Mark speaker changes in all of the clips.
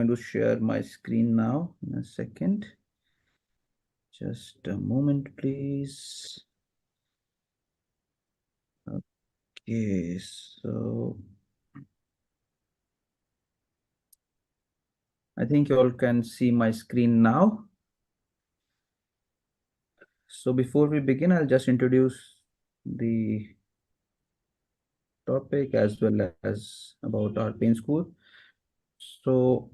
Speaker 1: Going to share my screen now in a second. Just a moment, please. Okay, so I think you all can see my screen now. So before we begin, I'll just introduce the topic as well as about our pain school. So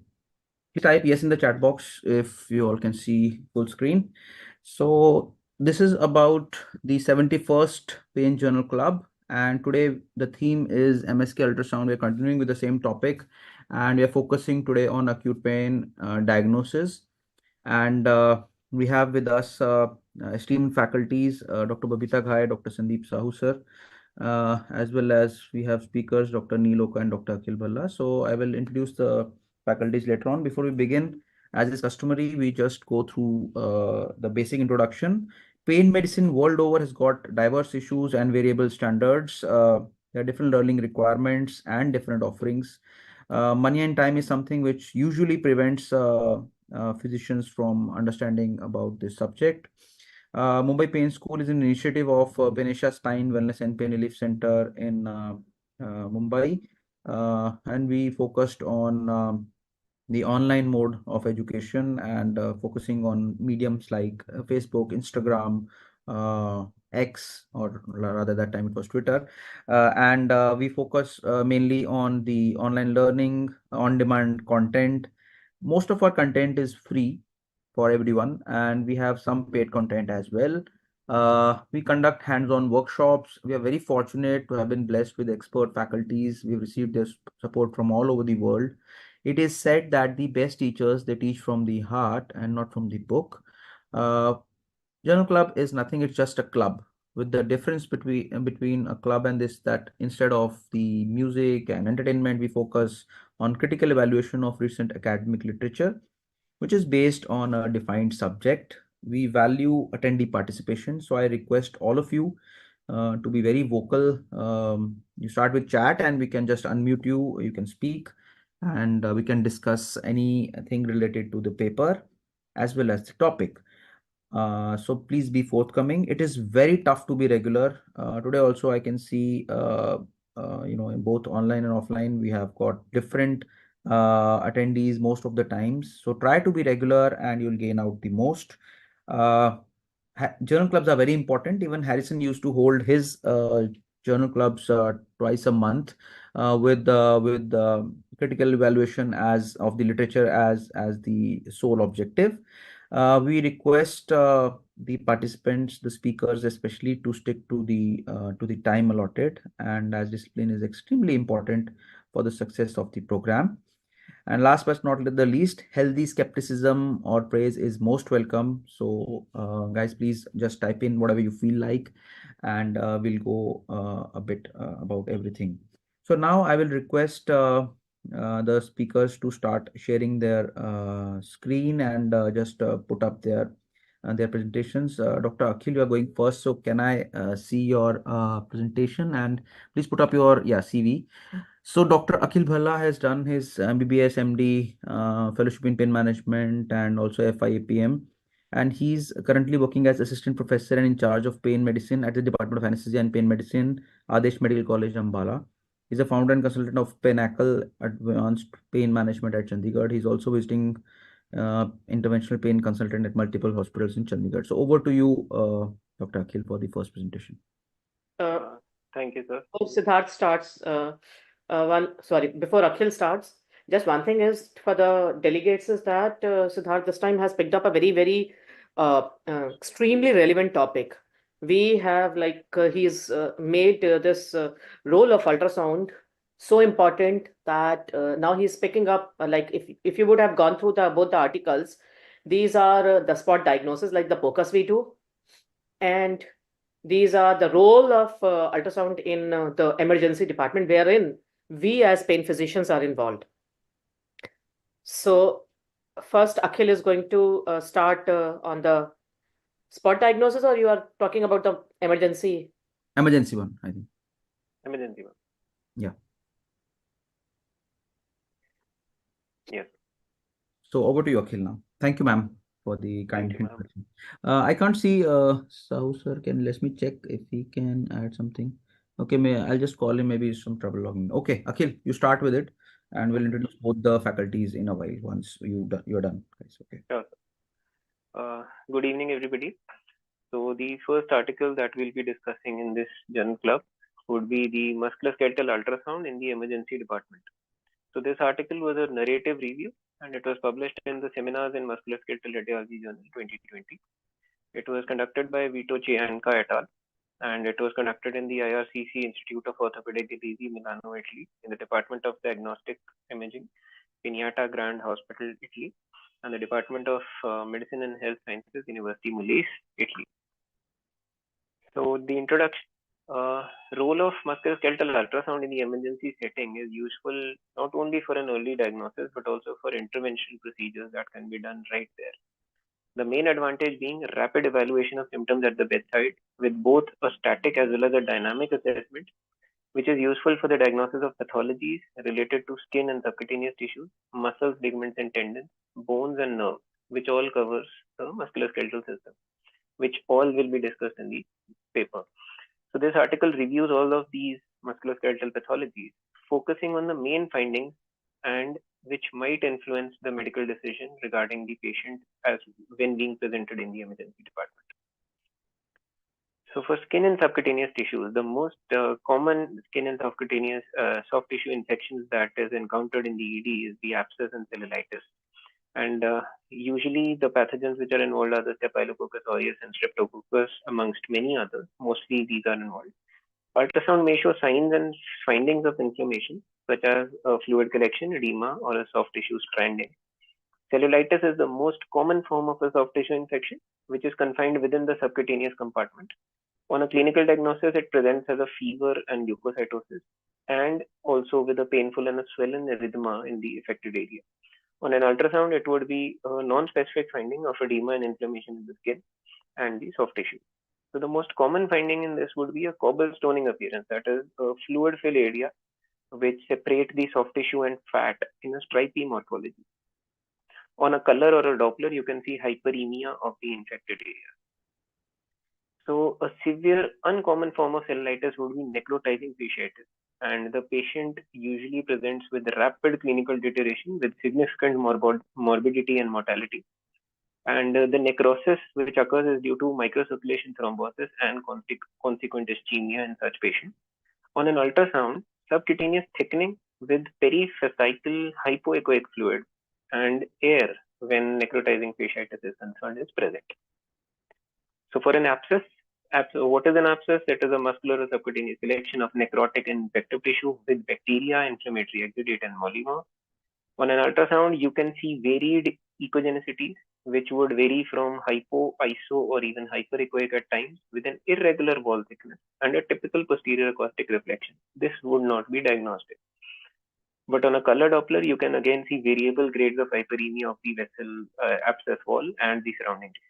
Speaker 1: please type yes in the chat box if you all can see full screen. So this is about the 71st Pain Journal Club, and today the theme is MSK Ultrasound. We're continuing with the same topic, and we are focusing today on acute pain diagnosis. And we have with us esteemed faculties, Dr. Babita Ghai, Dr. Sandeep Sahu sir, as well as we have speakers, Dr. Neel OKA and Dr. Akhil Bhalla. So I will introduce the faculties later on. Before we begin, as is customary, we just go through the basic introduction. Pain medicine world over has got diverse issues and variable standards. There are different learning requirements and different offerings. Money and time is something which usually prevents physicians from understanding about this subject. Mumbai Pain School is an initiative of Benesha Stein Wellness and Pain Relief Center in Mumbai, and we focused on the online mode of education and focusing on mediums like Facebook, Instagram, X, or rather that time it was Twitter, and we focus mainly on the online learning, on-demand content. Most of our content is free for everyone, and we have some paid content as well. We conduct hands-on workshops. We are very fortunate to have been blessed with expert faculties. We've received their support from all over the world. It is said that the best teachers, they teach from the heart and not from the book. Uh, Journal Club is nothing, it's just a club. With the difference between a club and this, that instead of the music and entertainment, we focus on critical evaluation of recent academic literature, which is based on a defined subject. We value attendee participation, so I request all of you to be very vocal. You start with chat and we can just unmute you, you can speak, and we can discuss anything related to the paper as well as the topic. So please be forthcoming. It is very tough to be regular. Today also I can see, in both online and offline, we have got different attendees most of the times. So try to be regular and you'll gain out the most. Uh, Journal clubs are very important. Even Harrison used to hold his journal clubs twice a month with critical evaluation as of the literature as the sole objective. We request the participants, the speakers especially, to stick to the time allotted, and as discipline is extremely important for the success of the program. And last but not the least, healthy skepticism or praise is most welcome. So, guys, please just type in whatever you feel like, and we'll go a bit about everything. So now I will request the speakers to start sharing their screen and just put up their presentations. Dr. Akhil, you are going first. So can I see your presentation, and please put up your CV. So Dr. Akhil Bhalla has done his MBBS, MD, fellowship in pain management, and also FIAPM. And he's currently working as assistant professor and in charge of pain medicine at the Department of Anesthesia and Pain Medicine, Adesh Medical College, Ambala. He's a founder and consultant of Pinnacle Advanced Pain Management at Chandigarh. He's also visiting interventional pain consultant at multiple hospitals in Chandigarh. So over to you, Dr. Akhil, for the first presentation.
Speaker 2: Thank you, sir.
Speaker 3: Siddharth starts. Before Akhil starts, just one thing is for the delegates is that Siddharth this time has picked up a very extremely relevant topic. We have he's made this role of ultrasound so important that now he's picking up if you would have gone through both the articles, these are the spot diagnosis like the POCUS we do, and these are the role of ultrasound in the emergency department wherein we as pain physicians are involved. So first Akhil is going to start on the spot diagnosis, or you are talking about the emergency?
Speaker 1: Emergency one, I think.
Speaker 2: Emergency one.
Speaker 1: Yeah.
Speaker 2: Yes.
Speaker 1: So over to you, Akhil, now. Thank you, ma'am, for the kind
Speaker 2: Thank you, ma'am.
Speaker 1: introduction. I can't see Sahu sir. Let me check if he can add something. Okay, I'll just call him. Maybe some trouble logging. Okay, Akhil, you start with it, and we'll introduce both the faculties in a while once you're done, guys. Okay.
Speaker 2: Sure. Good evening, everybody. So the first article that we'll be discussing in this journal club would be the musculoskeletal ultrasound in the emergency department. So this article was a narrative review and it was published in the Seminars in Musculoskeletal Radiology Journal 2020. It was conducted by Vito Cianca et al. And it was conducted in the IRCC Institute of Orthopedic Disease, Milano, Italy, in the Department of Diagnostic Imaging, Pignata Grand Hospital, Italy, and the Department of Medicine and Health Sciences, University Molise, Italy. So the introduction, role of musculoskeletal ultrasound in the emergency setting is useful not only for an early diagnosis, but also for intervention procedures that can be done right there. The main advantage being rapid evaluation of symptoms at the bedside with both a static as well as a dynamic assessment, which is useful for the diagnosis of pathologies related to skin and subcutaneous tissues, muscles, ligaments and tendons, bones and nerves, which all covers the musculoskeletal system, which all will be discussed in the paper. So this article reviews all of these musculoskeletal pathologies, focusing on the main findings and which might influence the medical decision regarding the patient as when being presented in the emergency department. So for skin and subcutaneous tissues, the most common skin and subcutaneous soft tissue infections that is encountered in the ED is the abscess and cellulitis. And usually the pathogens which are involved are the Staphylococcus aureus and Streptococcus, amongst many others. Mostly these are involved. Ultrasound may show signs and findings of inflammation, such as fluid collection, edema, or a soft tissue stranding. Cellulitis is the most common form of a soft tissue infection, which is confined within the subcutaneous compartment. On a clinical diagnosis, it presents as a fever and leukocytosis, and also with a painful and a swollen erythema in the affected area. On an ultrasound, it would be a non-specific finding of edema and inflammation in the skin and the soft tissue. So the most common finding in this would be a cobblestoning appearance, that is a fluid fill area which separate the soft tissue and fat in a stripy morphology. On a color or a Doppler, you can see hyperemia of the infected area. So a severe uncommon form of cellulitis would be necrotizing fasciitis, and the patient usually presents with rapid clinical deterioration with significant morbidity and mortality. And the necrosis which occurs is due to microcirculation thrombosis and consequent ischemia in such patients. On an ultrasound, subcutaneous thickening with perifascial hypoechoic fluid and air when necrotizing fasciitis is concerned is present. So for an abscess, what is an abscess? It is a muscular or subcutaneous collection of necrotic and infective tissue with bacteria, inflammatory exudate, and molymer. On an ultrasound, you can see varied echogenicities, which would vary from hypo, iso, or even hyperechoic at times, with an irregular wall thickness and a typical posterior acoustic reflection. This would not be diagnostic. But on a color Doppler, you can again see variable grades of hyperemia of the vessel abscess wall and the surrounding tissues.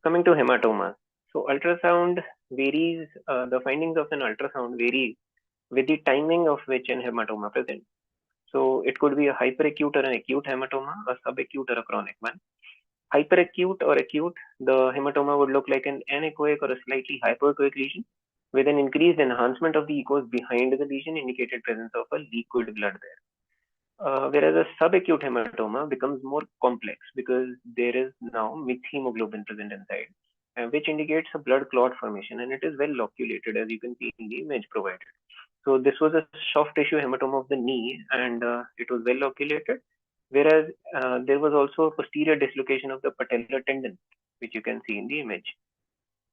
Speaker 2: Coming to hematomas. So ultrasound varies, the findings of an ultrasound vary with the timing of which an hematoma presents. So it could be a hyperacute or an acute hematoma, a subacute or a chronic one. Hyperacute or acute, the hematoma would look like an anechoic or a slightly hypoechoic lesion with an increased enhancement of the echoes behind the lesion indicated presence of a liquid blood there. Whereas a subacute hematoma becomes more complex because there is now mixed hemoglobin present inside, which indicates a blood clot formation, and it is well loculated as you can see in the image provided. So this was a soft tissue hematoma of the knee, and it was well loculated, whereas there was also a posterior dislocation of the patellar tendon, which you can see in the image.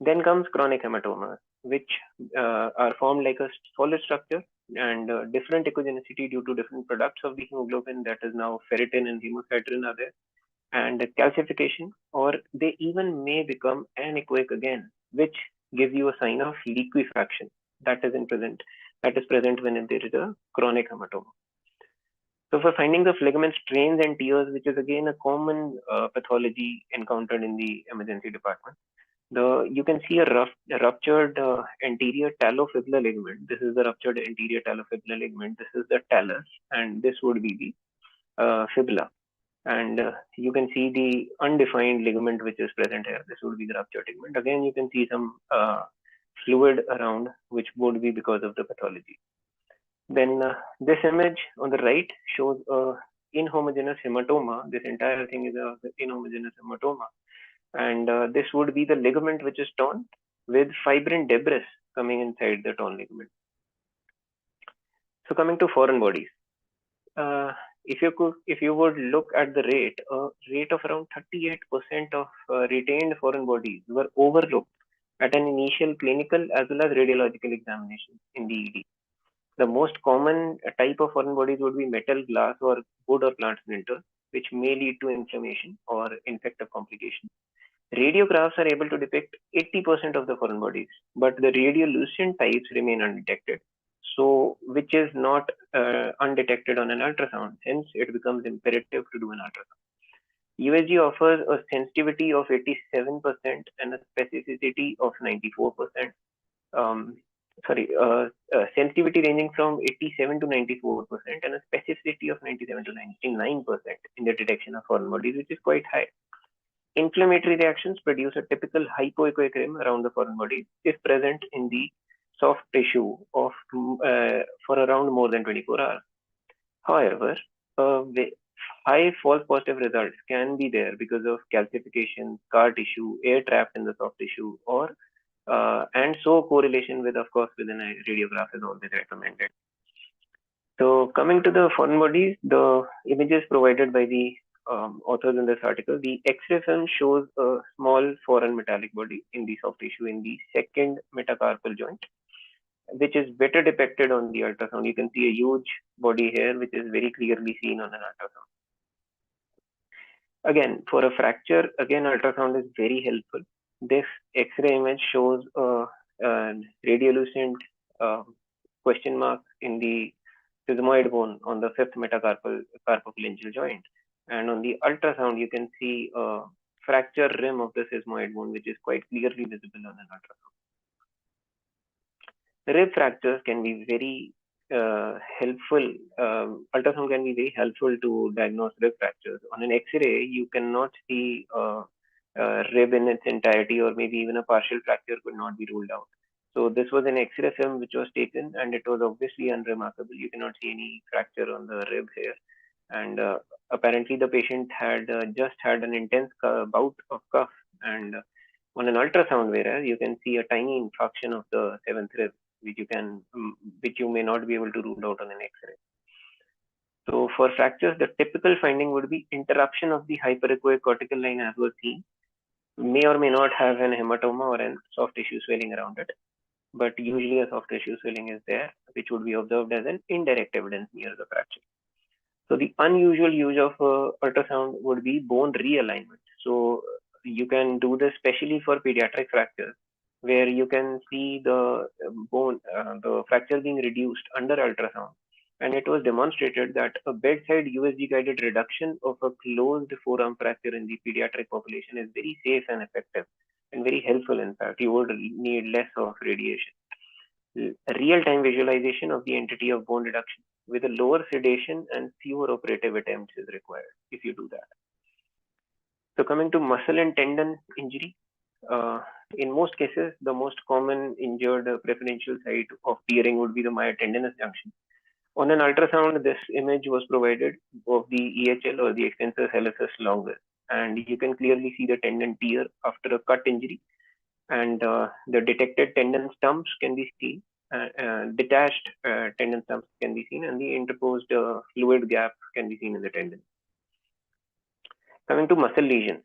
Speaker 2: Then comes chronic hematomas, which are formed like a solid structure and different echogenicity due to different products of the hemoglobin, that is now ferritin and hemosiderin are there, and calcification, or they even may become anechoic again, which gives you a sign of liquefaction that is present when there is a chronic hematoma. So for findings of ligament strains and tears, which is again a common pathology encountered in the emergency department, you can see a ruptured anterior talofibular ligament. This is the ruptured anterior talofibular ligament. This is the talus, and this would be the fibula. And you can see the undefined ligament which is present here. This would be the ruptured ligament. Again, you can see some fluid around, which would be because of the pathology. Then this image on the right shows a inhomogeneous hematoma. This entire thing is a inhomogeneous hematoma. And this would be the ligament which is torn with fibrin debris coming inside the torn ligament. So coming to foreign bodies, if you would look at the rate, a rate of around 38% of retained foreign bodies were overlooked at an initial clinical as well as radiological examination in the ED. The most common type of foreign bodies would be metal, glass, or wood or plant splinter, which may lead to inflammation or infective complications. Radiographs are able to depict 80% of the foreign bodies, but the radiolucent types remain undetected. So, which is not undetected on an ultrasound. Hence, it becomes imperative to do an ultrasound. USG offers a sensitivity of 87% and a specificity of 94%. Sensitivity ranging from 87 to 94% and a specificity of 97 to 99% in the detection of foreign bodies, which is quite high. Inflammatory reactions produce a typical hypoechoic rim around the foreign body if present in the soft tissue of for around more than 24 hours. However, high false positive results can be there because of calcification, scar tissue, air trapped in the soft tissue, or and so correlation with, of course, within a radiograph is always recommended. So coming to the foreign bodies, the images provided by the authors in this article, the X-ray film shows a small foreign metallic body in the soft tissue in the second metacarpal joint, which is better depicted on the ultrasound. You can see a huge body here, which is very clearly seen on an ultrasound. Again, for a fracture, again, ultrasound is very helpful. This X-ray image shows a radiolucent question mark in the sesamoid bone on the fifth metacarpophalangeal joint. And on the ultrasound, you can see a fracture rim of the sesamoid bone, which is quite clearly visible on an ultrasound. Rib fractures can be very helpful. Ultrasound can be very helpful to diagnose rib fractures. On an X-ray, you cannot see a rib in its entirety, or maybe even a partial fracture could not be ruled out. So this was an X-ray film which was taken, and it was obviously unremarkable. You cannot see any fracture on the rib here. And apparently the patient had just had an intense bout of cough, and on an ultrasound, whereas you can see a tiny infarction of the seventh rib, which you may not be able to rule out on an X-ray. So for fractures, the typical finding would be interruption of the hyperechoic cortical line as was seen. May or may not have an hematoma or a soft tissue swelling around it, but usually a soft tissue swelling is there, which would be observed as an indirect evidence near the fracture. So the unusual use of ultrasound would be bone realignment. So you can do this especially for pediatric fractures, where you can see the bone, the fracture being reduced under ultrasound. And it was demonstrated that a bedside USG guided reduction of a closed forearm fracture in the pediatric population is very safe and effective and very helpful. In fact, you would need less of radiation. Real-time visualization of the entity of bone reduction with a lower sedation and fewer operative attempts is required if you do that. So coming to muscle and tendon injury, in most cases, the most common injured preferential site of tearing would be the myotendinous junction. On an ultrasound, this image was provided of the EHL or the extensor hallucis longus, and you can clearly see the tendon tear after a cut injury, and the detected tendon stumps can be seen, detached tendon stumps can be seen, and the interposed fluid gap can be seen in the tendon. Coming to muscle lesions.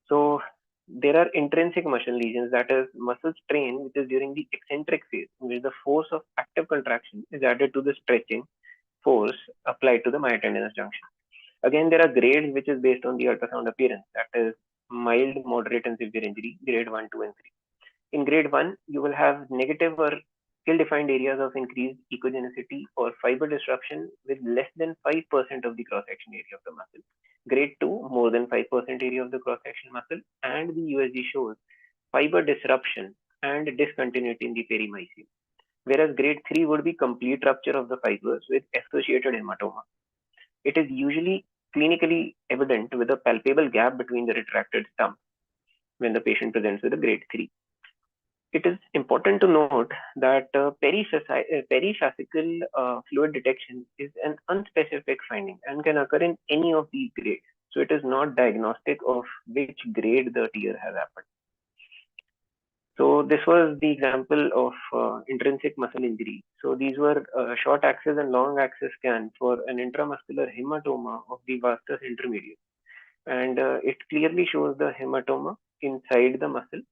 Speaker 2: So there are intrinsic muscle lesions, that is muscle strain, which is during the eccentric phase, in which the force of active contraction is added to the stretching force applied to the myotendinous junction. Again, there are grades which is based on the ultrasound appearance, that is mild, moderate, and severe injury, grade 1, 2, and 3. In grade 1, you will have negative or ill-defined areas of increased echogenicity or fiber disruption with less than 5% of the cross-section area of the muscle. Grade 2, more than 5% area of the cross-section muscle, and the USG shows fiber disruption and discontinuity in the perimysium. Whereas grade 3 would be complete rupture of the fibers with associated hematoma. it is usually clinically evident with a palpable gap between the retracted stump when the patient presents with a grade 3. It is important to note that perifascial fluid detection is an unspecific finding and can occur in any of these grades. So it is not diagnostic of which grade the tear has happened. So this was the example of intrinsic muscle injury. So these were short axis and long axis scans for an intramuscular hematoma of the vastus intermedius. And it clearly shows the hematoma inside the muscle.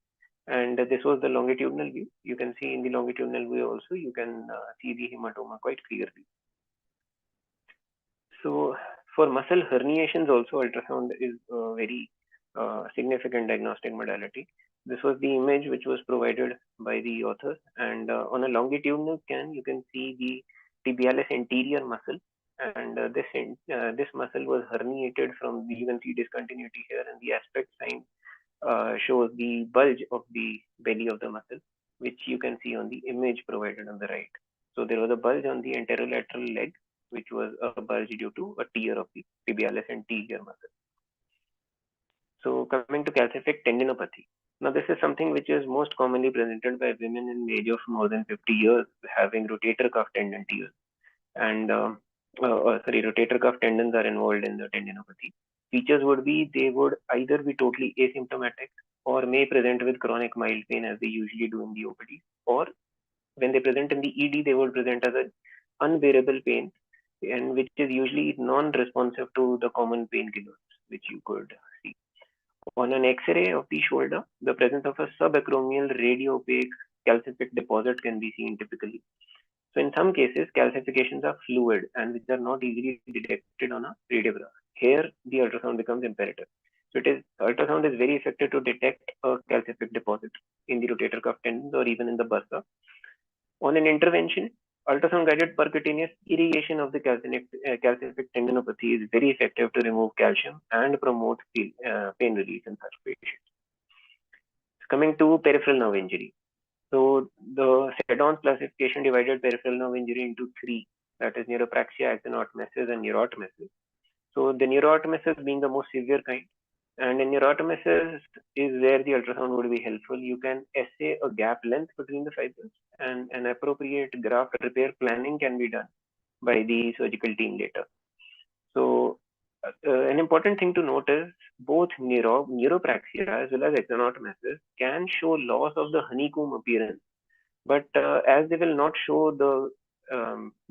Speaker 2: And this was the longitudinal view. You can see in the longitudinal view also, you can see the hematoma quite clearly. So for muscle herniations also, ultrasound is a very significant diagnostic modality. This was the image which was provided by the authors, and on a longitudinal scan, you can see the tibialis anterior muscle, and this muscle was herniated from. You can see discontinuity here, and the aspect sign shows the bulge of the belly of the muscle, which you can see on the image provided on the right. So there was a bulge on the anterolateral leg, which was a bulge due to a tear of the tibialis anterior muscle. So coming to calcific tendinopathy. Now this is something which is most commonly presented by women in the age of more than 50 years having rotator cuff tendon tears. And rotator cuff tendons are involved in the tendinopathy. Features would be they would either be totally asymptomatic or may present with chronic mild pain as they usually do in the OPD, or when they present in the ED, they would present as an unbearable pain, and which is usually non-responsive to the common painkillers, which you could see. On an X-ray of the shoulder, the presence of a subacromial radio-opaque calcific deposit can be seen typically. So in some cases, calcifications are fluid and which are not easily detected on a radiograph. Here, the ultrasound becomes imperative. So ultrasound is very effective to detect a calcific deposit in the rotator cuff tendons or even in the bursa. On an intervention, ultrasound-guided percutaneous irrigation of the calcific tendinopathy is very effective to remove calcium and promote pain relief in such patients. Coming to peripheral nerve injury. So the Sedon's classification divided peripheral nerve injury into three, that is neuropraxia, actinotomesis, and neurotmesis. So the neurotmesis being the most severe kind, and in neurotmesis is where the ultrasound would be helpful. You can assay a gap length between the fibers, and an appropriate graft repair planning can be done by the surgical team later. So an important thing to note is both neuropraxia as well as actinotomesis can show loss of the honeycomb appearance, but as they will not show the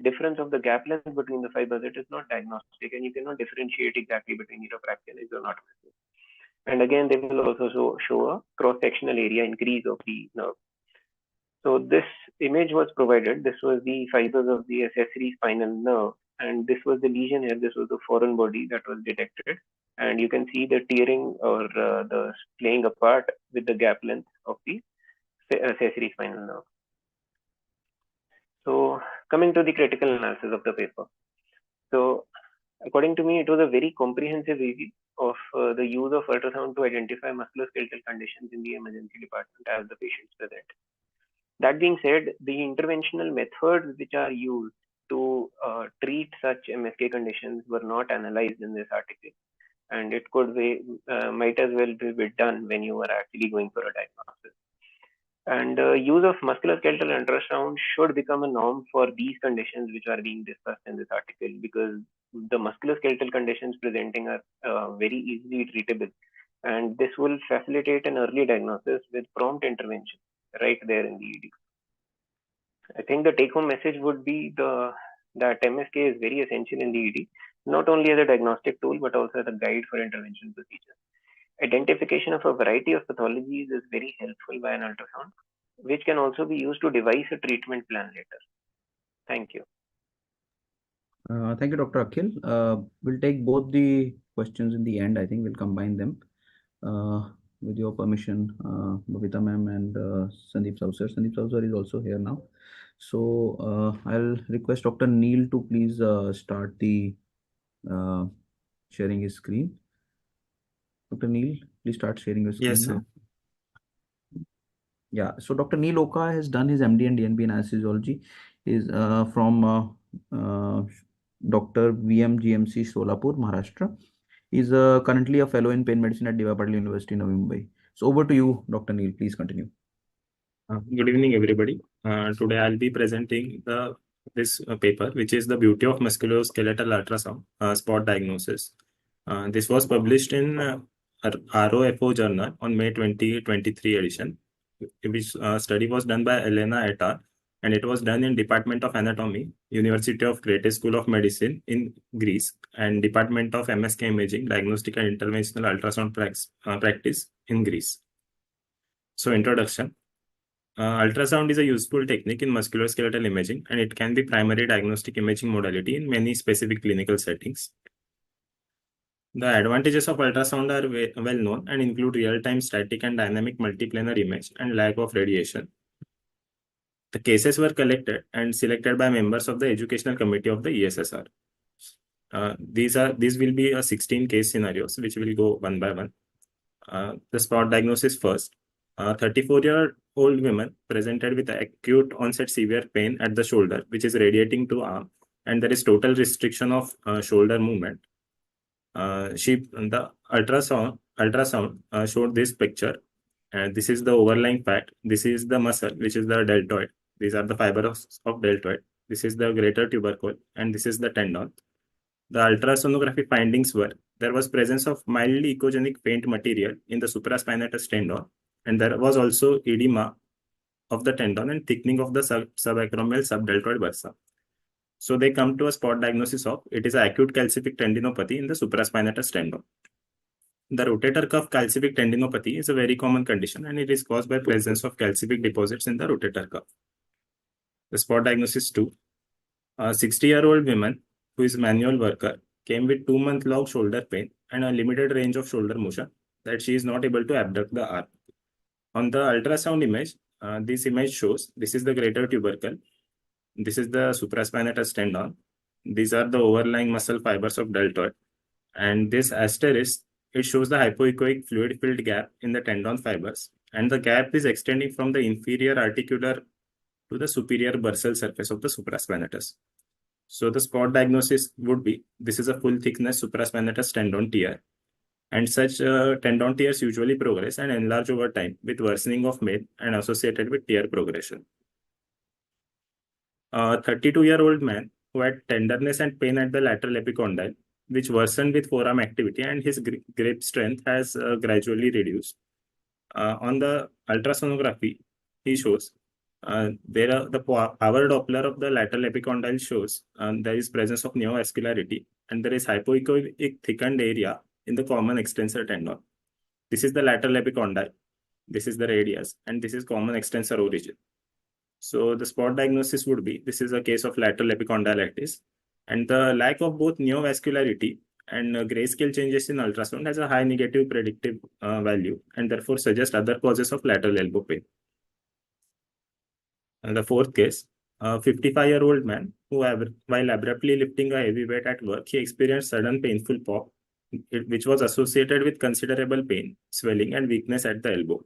Speaker 2: difference of the gap length between the fibers, it is not diagnostic, and you cannot differentiate exactly between neuropraxia and actinotomesis. And again, they will also show a cross-sectional area increase of the nerve. So this image was provided. This was the fibers of the accessory spinal nerve, and this was the lesion here. This was the foreign body that was detected, and you can see the tearing or the playing apart with the gap length of the accessory spinal nerve. So coming to the critical analysis of the paper. So according to me, it was a very comprehensive review of the use of ultrasound to identify musculoskeletal conditions in the emergency department as the patients present. That being said, the interventional methods which are used to treat such MSK conditions were not analyzed in this article, and it could be might as well be done when you are actually going for a diagnosis. And use of musculoskeletal ultrasound should become a norm for these conditions which are being discussed in this article, because the musculoskeletal conditions presenting are very easily treatable, and this will facilitate an early diagnosis with prompt intervention right there in the ED. I think the take-home message would be that MSK is very essential in the ED, not only as a diagnostic tool but also as a guide for intervention procedures. Identification of a variety of pathologies is very helpful by an ultrasound, which can also be used to devise a treatment plan later. Thank you.
Speaker 1: Thank you, Dr. Akhil. We'll take both the questions in the end. I think we'll combine them. With your permission, Babita ma'am and Sandeep Sahu sir. Sandeep Sahu sir is also here now. So I'll request Dr. Neel to please start the sharing his screen. Dr. Neel, please start sharing your screen
Speaker 4: Yes, sir.
Speaker 1: now. Yeah, so Dr. Neel OKA has done his MD and DNB in anesthesiology. Is from Dr. VM GMC Solapur, Maharashtra. He's currently a fellow in pain medicine at DYPU University in Mumbai. So over to you, Dr. Neel. Please continue.
Speaker 4: Good evening, everybody. Today I'll be presenting this paper, which is the beauty of musculoskeletal ultrasound spot diagnosis. This was published in ROFO journal on May 2023 edition, which study was done by Elena et al. And it was done in Department of Anatomy, University of Crete School of Medicine in Greece, and Department of MSK Imaging, Diagnostic and Interventional Ultrasound Practice in Greece. So introduction. Ultrasound is a useful technique in musculoskeletal imaging, and it can be primary diagnostic imaging modality in many specific clinical settings. The advantages of ultrasound are well known and include real-time static and dynamic multiplanar image and lack of radiation. The cases were collected and selected by members of the Educational Committee of the ESSR. These will be 16 case scenarios, which will go one by one. The spot diagnosis first. 34-year-old woman presented with acute onset severe pain at the shoulder, which is radiating to arm, and there is total restriction of shoulder movement. The ultrasound showed this picture, and this is the overlying fat. This is the muscle, which is the deltoid. These are the fibers of deltoid. This is the greater tubercle, and this is the tendon. The ultrasonography findings were there was presence of mildly echogenic faint material in the supraspinatus tendon, and there was also edema of the tendon and thickening of the subacromial subdeltoid bursa. So they come to a spot diagnosis of it is an acute calcific tendinopathy in the supraspinatus tendon. The rotator cuff calcific tendinopathy is a very common condition, and it is caused by presence of calcific deposits in the rotator cuff. The spot diagnosis 2. A 60-year-old woman who is manual worker came with 2-month-long shoulder pain and a limited range of shoulder motion that she is not able to abduct the arm. On the ultrasound image, this image shows this is the greater tubercle. This is the supraspinatus tendon. These are the overlying muscle fibers of deltoid. And this asterisk, it shows the hypoechoic fluid-filled gap in the tendon fibers. And the gap is extending from the inferior articular to the superior bursal surface of the supraspinatus. So the spot diagnosis would be, this is a full thickness supraspinatus tendon tear. And such tendon tears usually progress and enlarge over time with worsening of pain and associated with tear progression. A 32-year-old man who had tenderness and pain at the lateral epicondyle, which worsened with forearm activity, and his grip strength has gradually reduced. On the ultrasonography, he shows the power Doppler of the lateral epicondyle shows there is presence of neovascularity, and there is hypoechoic thickened area in the common extensor tendon. This is the lateral epicondyle, this is the radius, and this is common extensor origin. So the spot diagnosis would be, this is a case of lateral epicondylitis, and the lack of both neovascularity and grayscale changes in ultrasound has a high negative predictive value, and therefore suggest other causes of lateral elbow pain. And the fourth case, a 55-year-old man who, while abruptly lifting a heavy weight at work, he experienced sudden painful pop, which was associated with considerable pain, swelling, and weakness at the elbow.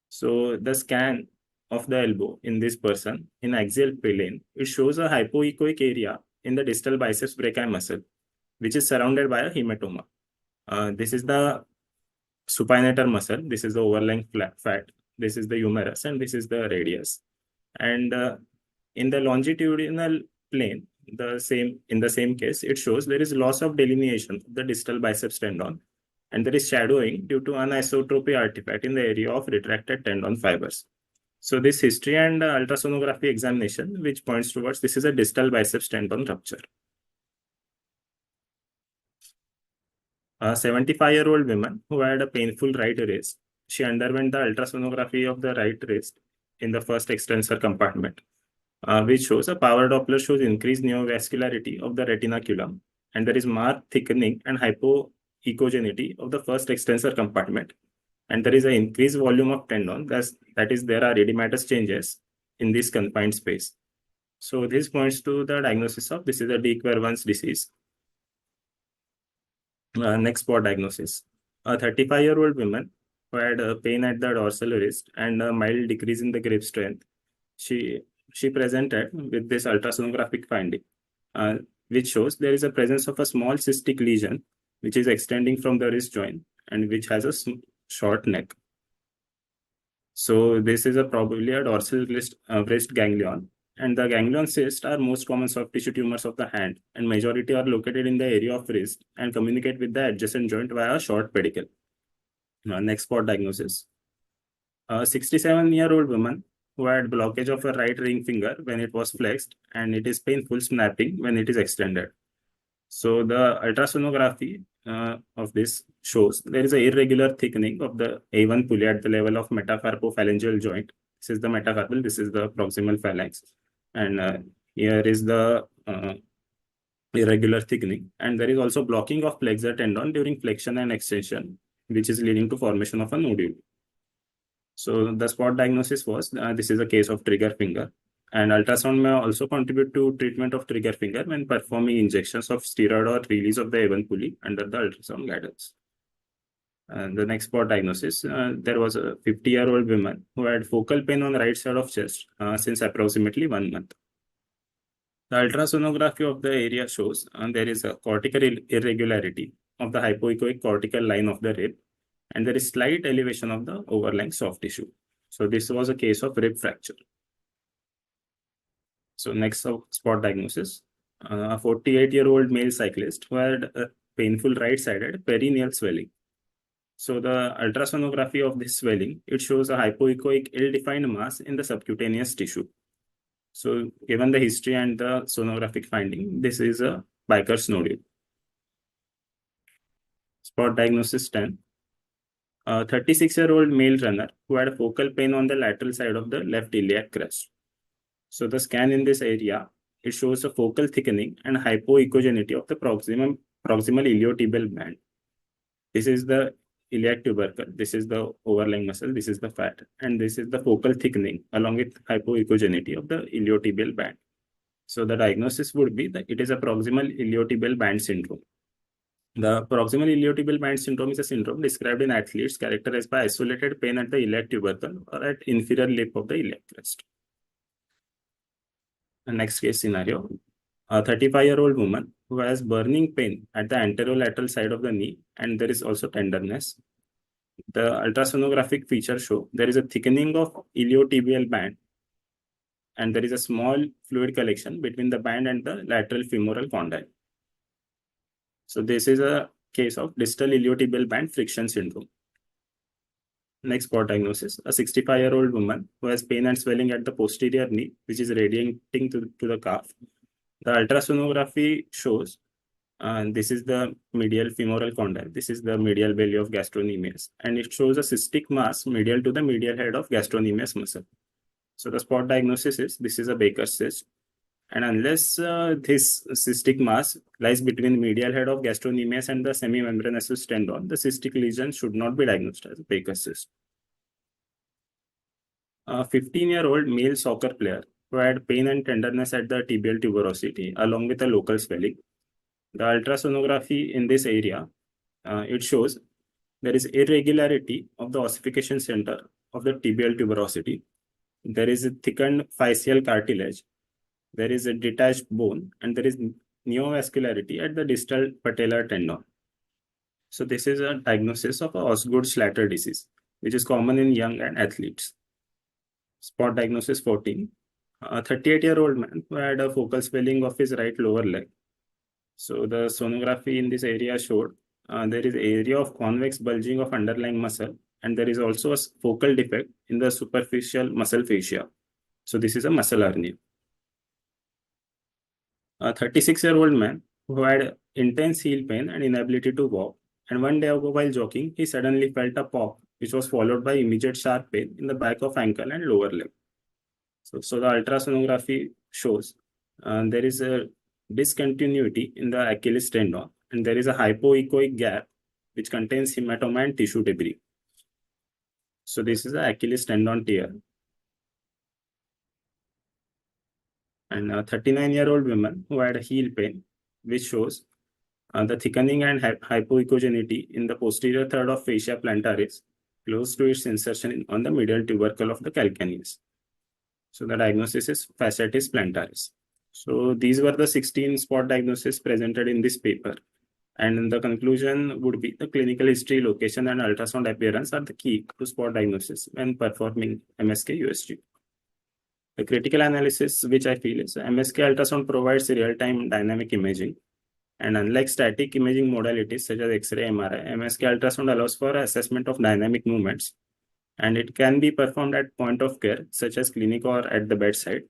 Speaker 4: So the scan of the elbow in this person in axial plane, it shows a hypoechoic area in the distal biceps brachii muscle, which is surrounded by a hematoma. This is the supinator muscle. This is the overlying fat. This is the humerus, and this is the radius. And in the longitudinal plane, in the same case, it shows there is loss of delineation of the distal biceps tendon, and there is shadowing due to anisotropy artifact in the area of retracted tendon fibers. So this history and ultrasonography examination, which points towards this is a distal biceps tendon rupture. A 75-year-old woman who had a painful right wrist, she underwent the ultrasonography of the right wrist in the first extensor compartment, which shows a power Doppler shows increased neovascularity of the retinaculum, and there is marked thickening and hypoechogeneity of the first extensor compartment, and there is an increased volume of tendon. That is, there are edematous changes in this confined space. So this points to the diagnosis of this is a de Quervain's disease. Next spot diagnosis. A 35-year-old woman who had pain at the dorsal wrist and a mild decrease in the grip strength. She presented with this ultrasonographic finding. which shows there is a presence of a small cystic lesion which is extending from the wrist joint and which has a short neck. So this is probably a dorsal wrist ganglion, and the ganglion cysts are most common soft tissue tumors of the hand, and majority are located in the area of wrist and communicate with the adjacent joint via a short pedicle. Next spot diagnosis. A 67-year-old woman who had blockage of her right ring finger when it was flexed, and it is painful snapping when it is extended. So the ultrasonography of this shows there is an irregular thickening of the A1 pulley at the level of metacarpophalangeal joint. This is the metacarpal, this is the proximal phalanx, and here is the irregular thickening, and there is also blocking of flexor tendon during flexion and extension, which is leading to formation of a nodule. So the spot diagnosis was this is a case of trigger finger, and ultrasound may also contribute to treatment of trigger finger when performing injections of steroid or release of the A1 pulley under the ultrasound guidance. And the next spot diagnosis, there was a 50-year-old woman who had focal pain on the right side of chest since approximately 1 month. The ultrasonography of the area shows there is a cortical irregularity of the hypoechoic cortical line of the rib, and there is slight elevation of the overlying soft tissue. So this was a case of rib fracture. So next spot diagnosis, a 48-year-old male cyclist who had a painful right-sided perineal swelling. So the ultrasonography of this swelling, it shows a hypoechoic ill-defined mass in the subcutaneous tissue. So given the history and the sonographic finding, this is a Biker's nodule. Spot diagnosis 10. A 36-year-old male runner who had a focal pain on the lateral side of the left iliac crest. So the scan in this area, it shows a focal thickening and hypoechogeneity of the proximal iliotibial band. This is the iliac tubercle, this is the overlying muscle, this is the fat, and this is the focal thickening along with hypoechogeneity of the iliotibial band. So the diagnosis would be that it is a proximal iliotibial band syndrome. The proximal iliotibial band syndrome is a syndrome described in athletes characterized by isolated pain at the iliac tubercle or at inferior lip of the iliac crest. The next case scenario, a 35-year-old woman who has burning pain at the anterolateral side of the knee, and there is also tenderness. The ultrasonographic features show there is a thickening of iliotibial band, and there is a small fluid collection between the band and the lateral femoral condyle. So this is a case of distal iliotibial band friction syndrome. Next spot diagnosis, a 65-year-old woman who has pain and swelling at the posterior knee, which is radiating to the calf. The ultrasonography shows, this is the medial femoral condyle, this is the medial belly of gastrocnemius, and it shows a cystic mass medial to the medial head of gastrocnemius muscle. So the spot diagnosis is, this is a Baker's cyst, and unless this cystic mass lies between medial head of gastrocnemius and the semimembranous tendon, the cystic lesion should not be diagnosed as a Baker's cyst. A 15-year-old male soccer player who had pain and tenderness at the tibial tuberosity along with a local swelling. The ultrasonography in this area, it shows there is irregularity of the ossification center of the tibial tuberosity. There is a thickened physeal cartilage. There is a detached bone, and there is neovascularity at the distal patellar tendon. So this is a diagnosis of a Osgood-Schlatter disease, which is common in young and athletes. Spot diagnosis 14. A 38-year-old man who had a focal swelling of his right lower leg. So the sonography in this area showed there is area of convex bulging of underlying muscle, and there is also a focal defect in the superficial muscle fascia. So this is a muscle hernia. A 36-year-old man who had intense heel pain and inability to walk, and one day ago while jogging, he suddenly felt a pop, which was followed by immediate sharp pain in the back of ankle and lower leg. So the ultrasonography shows there is a discontinuity in the Achilles tendon, and there is a hypoechoic gap which contains hematoma and tissue debris. So this is the Achilles tendon tear. And a 39-year-old woman who had a heel pain, which shows the thickening and hypoechogeneity in the posterior third of fascia plantaris, close to its insertion on the medial tubercle of the calcaneus. So the diagnosis is fasciitis plantaris. So these were the 16 spot diagnoses presented in this paper. And the conclusion would be the clinical history, location, and ultrasound appearance are the key to spot diagnosis when performing MSK USG. The critical analysis, which I feel is MSK ultrasound provides real-time dynamic imaging. And unlike static imaging modalities such as X-ray, MRI, MSK ultrasound allows for assessment of dynamic movements. And it can be performed at point of care, such as clinic or at the bedside.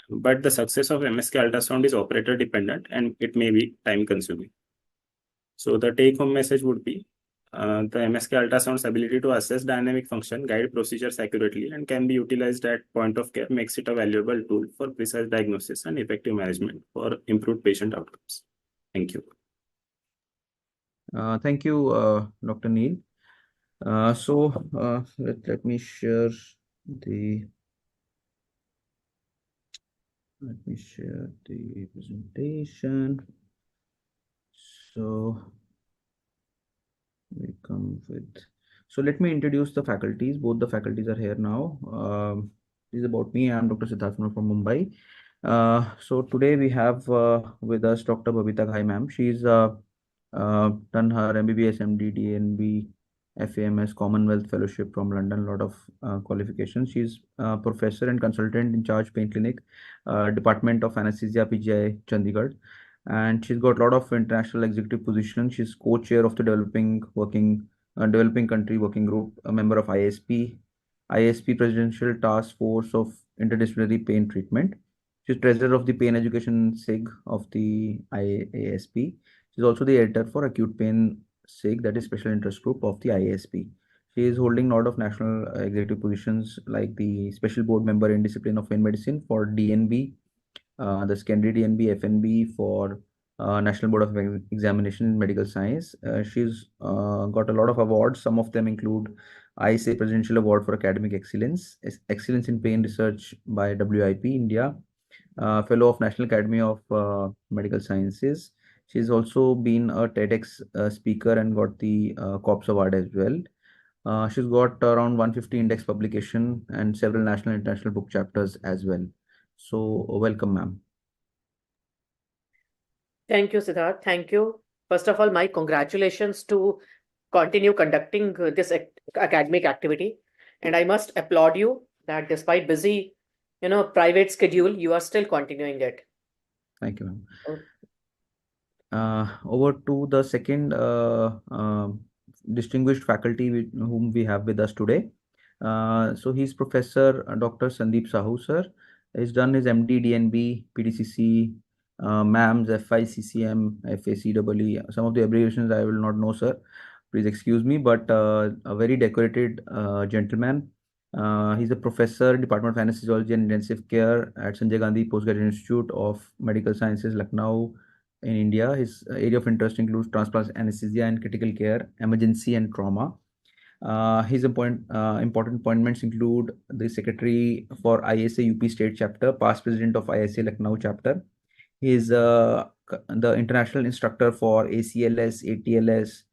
Speaker 4: But the success of MSK ultrasound is operator dependent and it may be time consuming. So the take home message would be the MSK ultrasound's ability to assess dynamic function, guide procedures accurately, and can be utilized at point of care makes it a valuable tool for precise diagnosis and effective management for improved patient outcomes. Thank you.
Speaker 1: Thank you, Dr. Neel. Let me share the presentation. So we come with. So let me introduce the faculties. Both the faculties are here now. This is about me. I'm Dr. Siddharth from Mumbai. So today we have with us Dr. Babita Ghai ma'am. She's done her MBBS, MD, DNB, FAMS, Commonwealth Fellowship from London, lot of qualifications. She's professor and consultant in charge pain clinic, Department of Anesthesia, PGI, Chandigarh. And she's got a lot of international executive positions. She's co-chair of the developing country working group, a member of ISP Presidential Task Force of Interdisciplinary Pain Treatment. She's treasurer of the Pain Education SIG of the IASP. She's also the editor for Acute Pain SIG, that is Special Interest Group of the IASP. She is holding a lot of national executive positions like the Special Board Member in Discipline of Pain Medicine for DNB, the secondary DNB, FNB for National Board of Examination in Medical Science. She's got a lot of awards. Some of them include ISA Presidential Award for Academic Excellence, Excellence in Pain Research by WIP India, Fellow of National Academy of Medical Sciences. She's also been a TEDx speaker and got the COPS Award as well. She's got around 150 index publication and several national and international book chapters as well. So welcome, ma'am.
Speaker 3: Thank you, Siddharth. Thank you. First of all, my congratulations to continue conducting this academic activity. And I must applaud you that despite busy, private schedule, you are still continuing it.
Speaker 1: Thank you, ma'am. Over to the second distinguished faculty whom we have with us today. So he's Professor Dr. Sandeep Sahu, sir. He's done his MD, DNB, PDCC, MAMS, FICCM, FACEE. Some of the abbreviations I will not know, sir. Please excuse me, but a very decorated gentleman. He's a professor, Department of Anesthesiology and Intensive Care at Sanjay Gandhi Postgraduate Institute of Medical Sciences, Lucknow, in India. His area of interest includes transplant anesthesia and critical care, emergency and trauma. His important appointments include the Secretary for ISA UP State Chapter, past President of ISA Lucknow Chapter. He is the international instructor for ACLS, ATLS,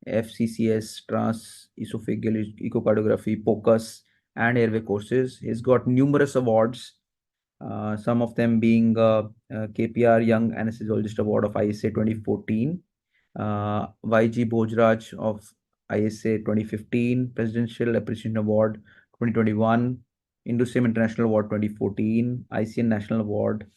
Speaker 1: FCCS, trans-esophageal echocardiography, POCUS, and airway courses. He's got numerous awards, some of them being KPR Young Anesthesiologist Award of ISA 2014, YG Bhojraj of ISA 2015, Presidential Appreciation Award 2021, INDUSEM International Award 2014, ICN National Award,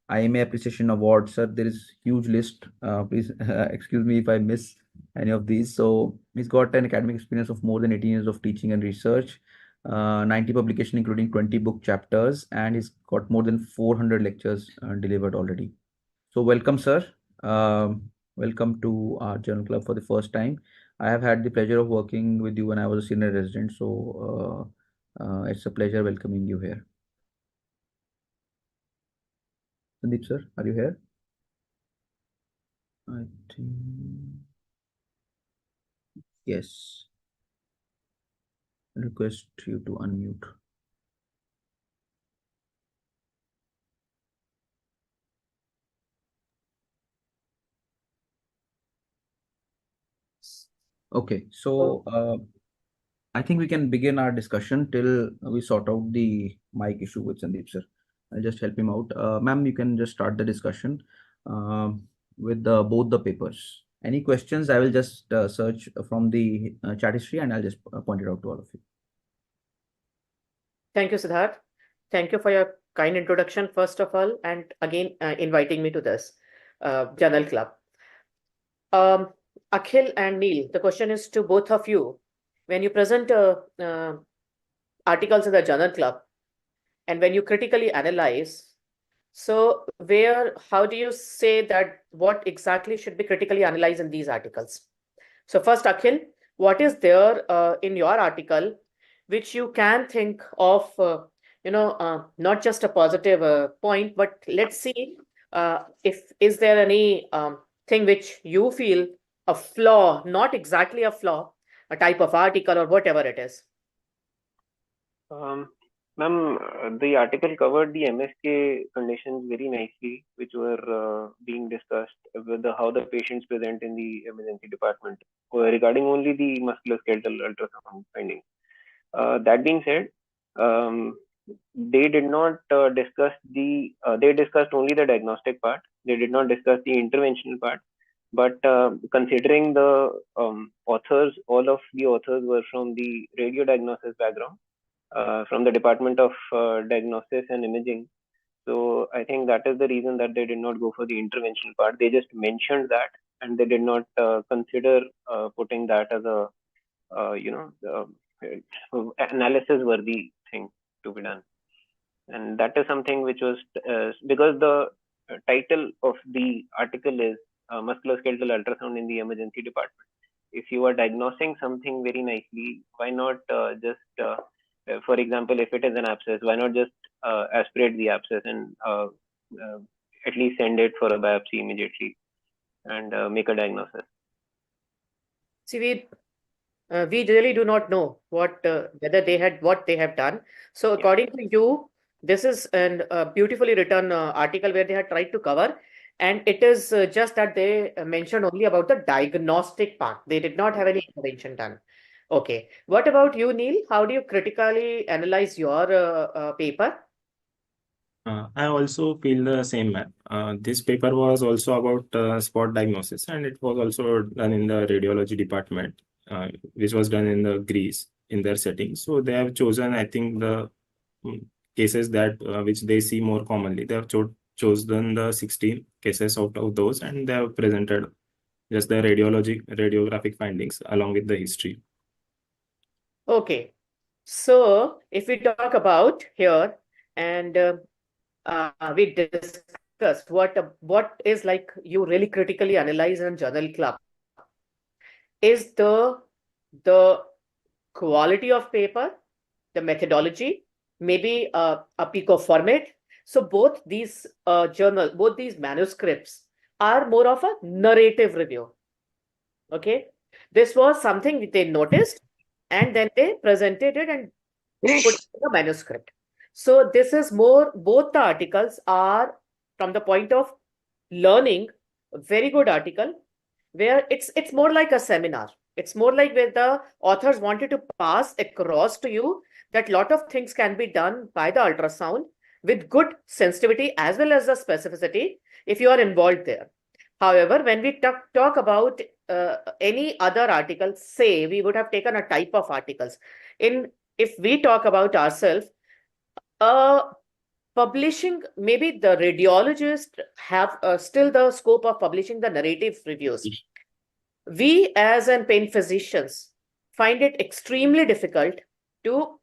Speaker 1: IMA Appreciation Award. Sir, there is huge list. Please excuse me if I miss any of these. So he's got an academic experience of more than 18 years of teaching and research, 90 publication including 20 book chapters, and he's got more than 400 lectures delivered already. So welcome, sir. Welcome to our journal club for the first time. I have had the pleasure of working with you when I was a senior resident, so it's a pleasure welcoming you here. Sandeep, sir, are you here? I think yes. I request you to unmute. Okay, so I think we can begin our discussion till we sort out the mic issue with Sandeep, sir. I'll just help him out. Ma'am, you can just start the discussion with both the papers. Any questions? I will just search from the chat history and I'll just point it out to all of you.
Speaker 3: Thank you, Siddharth. Thank you for your kind introduction, first of all, and again inviting me to this journal club. Akhil and Neel, the question is to both of you. When you present articles in the journal club and when you critically analyze, so how do you say that what exactly should be critically analyzed in these articles? So first, Akhil, what is there in your article which you can think of, not just a positive point, but let's see is there any thing which you feel a flaw, not exactly a flaw, a type of article or whatever it is?
Speaker 2: Ma'am, the article covered the MSK conditions very nicely, which were being discussed with how the patients present in the emergency department regarding only the musculoskeletal ultrasound findings. That being said, they did not discuss they discussed only the diagnostic part. They did not discuss the interventional part. But considering the authors, all of the authors were from the radio diagnosis background, from the Department of Diagnosis and Imaging. So I think that is the reason that they did not go for the interventional part. They just mentioned that, and they did not consider putting that as a analysis-worthy thing to be done. And that is something which was because the title of the article is musculoskeletal ultrasound in the emergency department. If you are diagnosing something very nicely, why not for example, if it is an abscess, why not just aspirate the abscess and at least send it for a biopsy immediately and make a diagnosis?
Speaker 3: See, we really do not know whether what they have done. So according to you, this is a beautifully written article where they had tried to cover, and it is just that they mentioned only about the diagnostic part. They did not have any intervention done. Okay. What about you, Neel? How do you critically analyze your paper?
Speaker 4: I also feel the same, man. This paper was also about spot diagnosis, and it was also done in the radiology department, which was done in the Greece in their setting. So they have chosen, I think, the cases that which they see more commonly. They have chosen the 16 cases out of those, and they have presented just the radiographic findings along with the history.
Speaker 3: Okay. So if we talk about here, and we discussed what is like you really critically analyze in journal club is the quality of paper, the methodology, maybe a PICO format. So both these both these manuscripts are more of a narrative review. Okay, this was something they noticed, and then they presented it and put the manuscript. So this is more, both the articles are from the point of learning, a very good article, where it's more like a seminar. It's more like where the authors wanted to pass across to you that lot of things can be done by the ultrasound with good sensitivity as well as the specificity if you are involved there. However, when we talk about any other article, say we would have taken a type of articles. If we talk about ourselves, publishing, maybe the radiologists have still the scope of publishing the narrative reviews. We as an pain physicians find it extremely difficult to,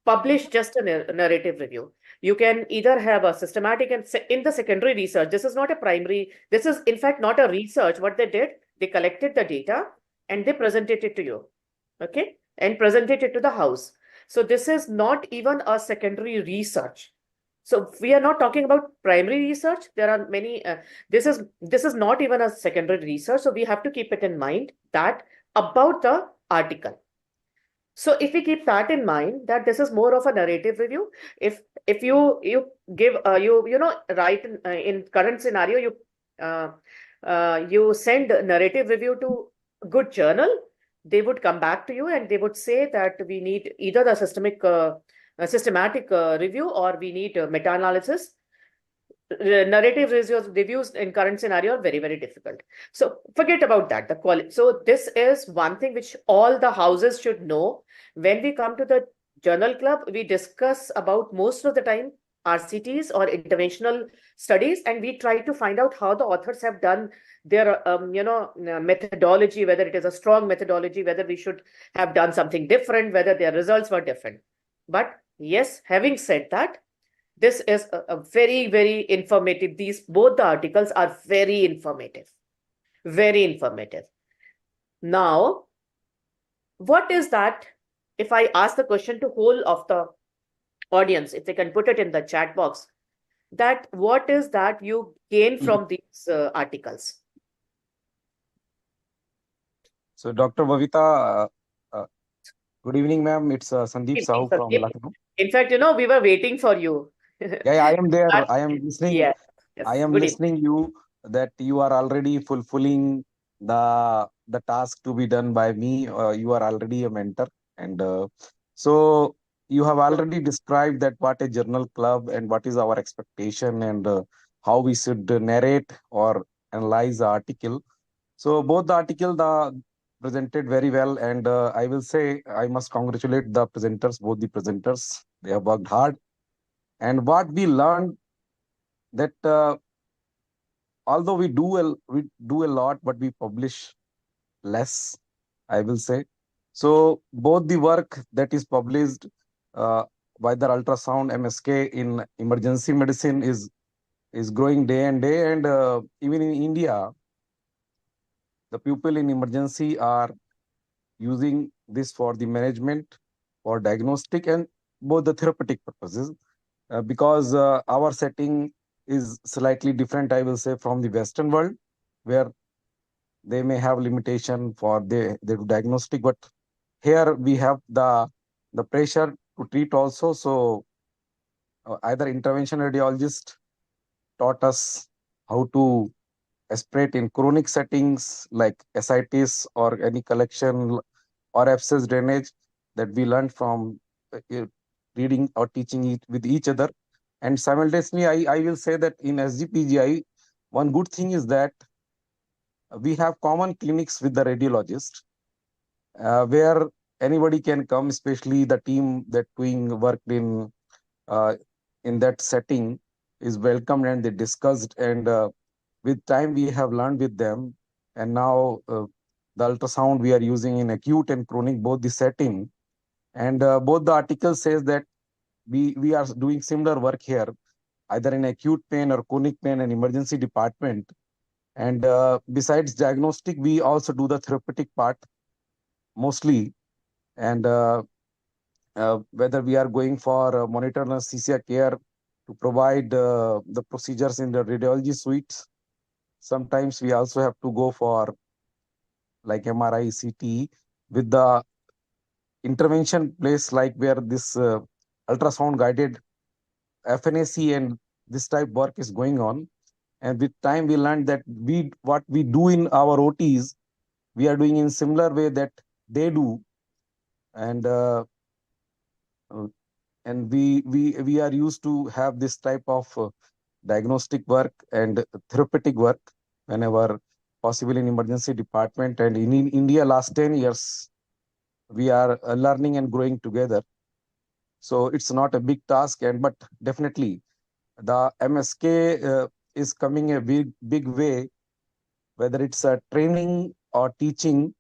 Speaker 3: publish just a narrative review. You can either have a systematic and in the secondary research. This is not a primary. This is in fact not a research. What they did, they collected the data and they presented it to you, okay, and presented it to the house. So this is not even a secondary research. So we are not talking about primary research. There are many. This is not even a secondary research. So we have to keep it in mind that about the article. So if we keep that in mind, that this is more of a narrative review. If you give write in current scenario, you send narrative review to good journal, they would come back to you and they would say that we need either the systemic a systematic review, or we need meta-analysis. Narrative reviews in current scenario are very, very difficult. So forget about that. The quality. So this is one thing which all the houses should know. When we come to the journal club, we discuss about most of the time RCTs or interventional studies, and we try to find out how the authors have done their methodology, whether it is a strong methodology, whether we should have done something different, whether their results were different. But yes, having said that, this is a very, very informative. Both the articles are very informative. Very informative. Now, what is that? If I ask the question to whole of the audience, if they can put it in the chat box, that what is that you gain from these articles?
Speaker 5: So, Dr. Babita, good evening, ma'am. It's Sandeep Sahu from Lucknow.
Speaker 3: In fact, we were waiting for you.
Speaker 5: Yeah, I am there. I am listening.
Speaker 3: Yes.
Speaker 5: I am listening you that you are already fulfilling the task to be done by me. You are already a mentor, and so you have already described that what a journal club and what is our expectation, and how we should narrate or analyze the article. So both the article presented very well, and I will say I must congratulate the presenters, both the presenters. They have worked hard, and what we learned that although we do a lot, but we publish less, I will say. So both the work that is published by the ultrasound MSK in emergency medicine is growing day and day, and even in India, the people in emergency are using this for the management, for diagnostic, and both the therapeutic purposes, because our setting is slightly different, I will say, from the Western world, where they may have limitation for the diagnostic, but here we have the pressure to treat also. So either intervention radiologist taught us how to aspirate in chronic settings like ascites or any collection or abscess drainage, that we learned from reading or teaching it with each other. And simultaneously, I will say that in SGPGI, one good thing is that we have common clinics with the radiologist, where anybody can come, especially the team that doing work in that setting is welcomed, and they discussed, and with time we have learned with them, and now the ultrasound we are using in acute and chronic, both the setting, and both the articles says that we are doing similar work here, either in acute pain or chronic pain and emergency department. And besides diagnostic, we also do the therapeutic part mostly. And whether we are going for monitor anesthesia care to provide the procedures in the radiology suites, sometimes we also have to go for like MRI, CT with the intervention place, like where this ultrasound guided FNAC and this type work is going on. And with time, we learned that what we do in our OTs, we are doing in similar way that they do, and we are used to have this type of diagnostic work and therapeutic work whenever possible in emergency department. And in India, last 10 years, we are learning and growing together. So it's not a big task, but definitely the MSK is coming a big way, whether it's a training or teaching.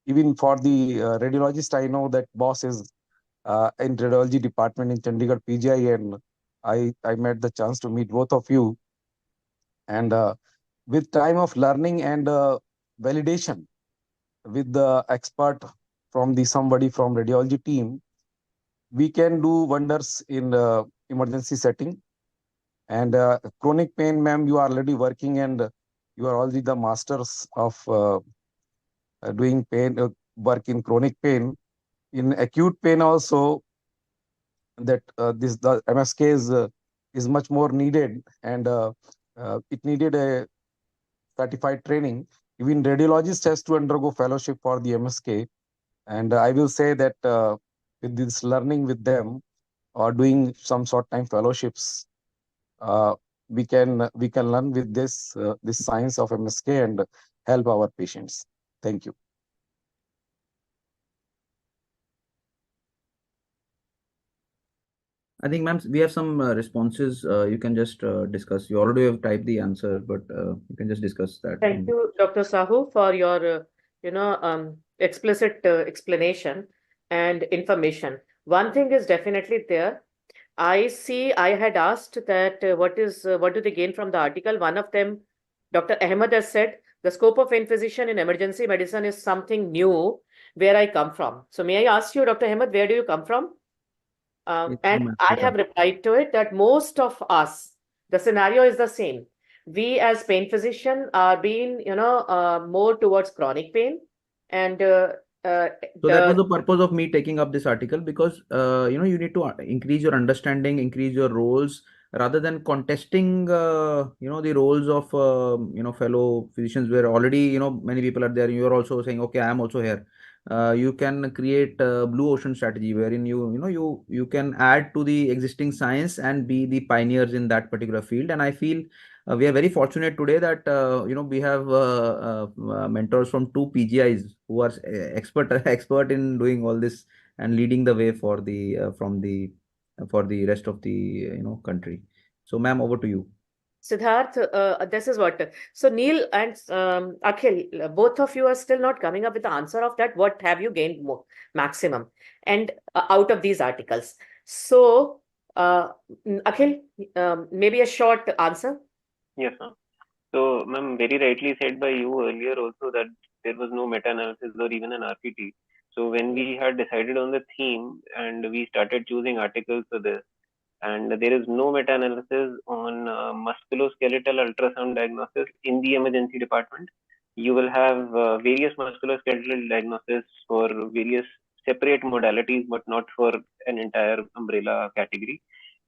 Speaker 5: Even for the radiologist, I know that boss is in radiology department in Chandigarh PGI, and I met the chance to meet both of you. And with time of learning and validation with the expert from somebody from radiology team, we can do wonders in emergency setting. And chronic pain, ma'am, you are already working, and you are already the masters of doing pain work in chronic pain. In acute pain also, that the MSK is much more needed, and it needed a certified training. Even radiologist has to undergo fellowship for the MSK. And I will say that with this learning with them, or doing some short-time fellowships, we can learn with this science of MSK and help our patients. Thank you.
Speaker 1: I think, ma'am, we have some responses. You can just discuss. You already have typed the answer, but you can just discuss that.
Speaker 3: Thank you, Dr. Sahu, for your explicit explanation and information. One thing is definitely there. I see I had asked that what do they gain from the article? One of them, Dr. Ahmed, has said the scope of pain physician in emergency medicine is something new where I come from. So may I ask you, Dr. Ahmed, where do you come from?
Speaker 1: Yes,
Speaker 3: And
Speaker 1: ma'am,
Speaker 3: I
Speaker 1: Babita.
Speaker 3: have replied to it that most of us, the scenario is the same. We as pain physician are being, more towards chronic pain, and
Speaker 1: So that was the purpose of me taking up this article, because you need to increase your understanding, increase your roles, rather than contesting the roles of fellow physicians, where already many people are there. You are also saying, okay, I am also here. You can create a blue ocean strategy, wherein you can add to the existing science and be the pioneers in that particular field. And I feel we are very fortunate today that we have mentors from two PGIs who are expert in doing all this and leading the way for the rest of the country. So, ma'am, over to you.
Speaker 3: Siddharth, this is what. So Neel and Akhil, both of you are still not coming up with the answer of that. What have you gained more, maximum, and out of these articles? So, Akhil, maybe a short answer.
Speaker 2: Yes, ma'am. So, ma'am, very rightly said by you earlier also that there was no meta-analysis or even an RPT. So when we had decided on the theme and we started choosing articles for this, and there is no meta-analysis on musculoskeletal ultrasound diagnosis in the emergency department. You will have various musculoskeletal diagnosis for various separate modalities, but not for an entire umbrella category.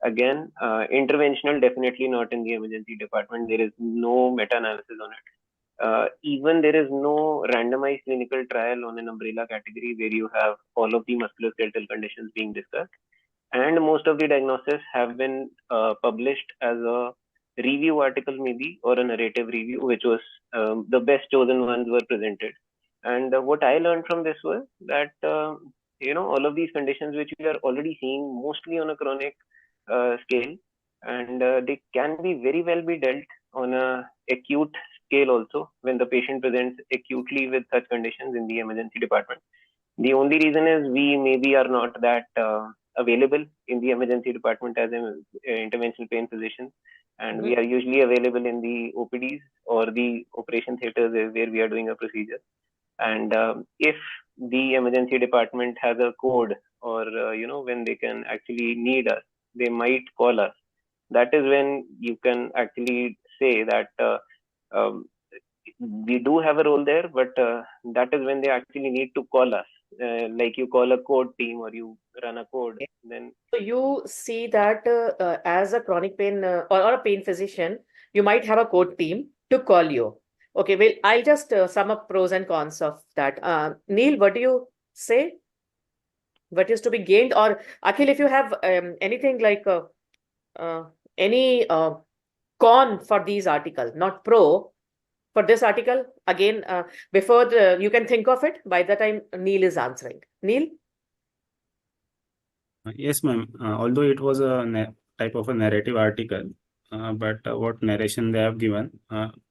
Speaker 2: Again, interventional, definitely not in the emergency department. There is no meta-analysis on it. Even there is no randomized clinical trial on an umbrella category where you have all of the musculoskeletal conditions being discussed. And most of the diagnoses have been published as a review article maybe, or a narrative review, which was the best chosen ones were presented. And what I learned from this was that all of these conditions which we are already seeing mostly on a chronic scale, and they can be very well be dealt on a acute scale also when the patient presents acutely with such conditions in the emergency department. The only reason is we maybe are not that available in the emergency department as an interventional pain physician, and we are usually available in the OPDs or the operation theaters where we are doing a procedure. And if the emergency department has a code, or when they can actually need us, they might call us. That is when you can actually say that we do have a role there, but that is when they actually need to call us. Like you call a code team or you run a code, then.
Speaker 3: So you see that as a chronic pain or a pain physician, you might have a code team to call you. Okay, well, I'll just sum up pros and cons of that. Neel, what do you say? What is to be gained? Or Akhil, if you have anything like any con for these articles, not pro, for this article, again, before you can think of it, by the time Neel is answering. Neel?
Speaker 4: Yes, ma'am. Although it was a type of a narrative article, but what narration they have given,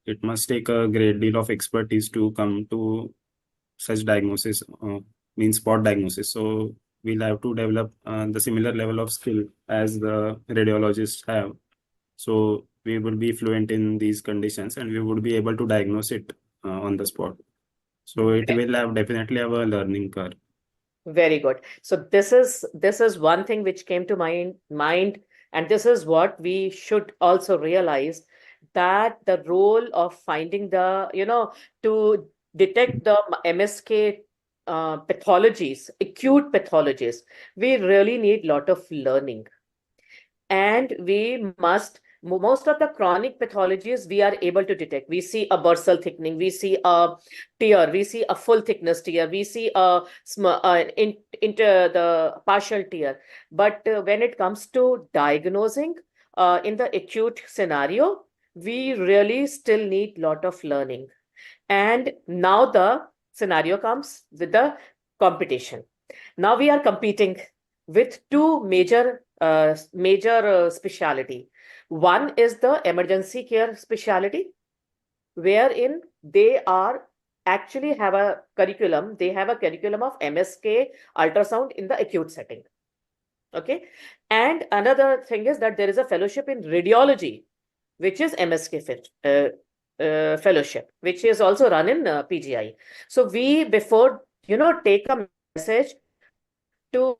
Speaker 4: it must take a great deal of expertise to come to such diagnosis, means spot diagnosis. So we'll have to develop the similar level of skill as the radiologists have. So we will be fluent in these conditions and we would be able to diagnose it on the spot. So it will have definitely have a learning curve.
Speaker 3: Very good. So this is one thing which came to my mind, and this is what we should also realize, that the role of finding the, to detect the MSK pathologies, acute pathologies, we really need lot of learning. And we must most of the chronic pathologies we are able to detect. We see a bursal thickening, we see a tear, we see a full thickness tear, we see the partial tear. But when it comes to diagnosing in the acute scenario, we really still need lot of learning. And now the scenario comes with the competition. Now we are competing with two major specialty. One is the emergency care specialty, wherein they are actually have a curriculum. They have a curriculum of MSK ultrasound in the acute setting. Okay. And another thing is that there is a fellowship in radiology, which is MSK fellowship, which is also run in PGI. So we, before, take a message to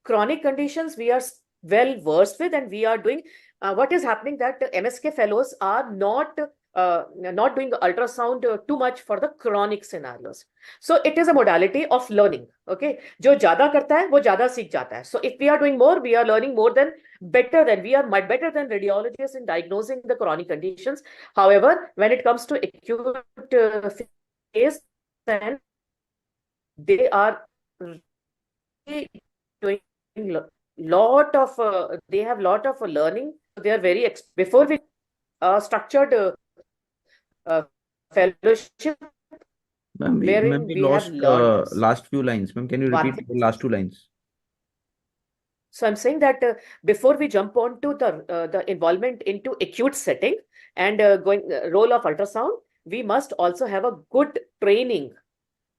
Speaker 3: chronic conditions, we are well versed with, and we are doing what is happening that MSK fellows are not doing ultrasound too much for the chronic scenarios. So it is a modality of learning. Okay, जो ज़्यादा करता है वो ज़्यादा सीख जाता है. So if we are doing more, we are learning more than we are much better than radiologists in diagnosing the chronic conditions. However, when it comes to acute phase, then they are doing lot of they have lot of learning. They are very before we structured fellowship.
Speaker 1: Ma'am,
Speaker 3: wherein
Speaker 1: we
Speaker 3: we have
Speaker 1: lost
Speaker 3: learned
Speaker 1: last few lines. Ma'am, can you
Speaker 3: One
Speaker 1: repeat the last two lines?
Speaker 3: So I'm saying that before we jump on to the involvement into acute setting and going role of ultrasound, we must also have a good training.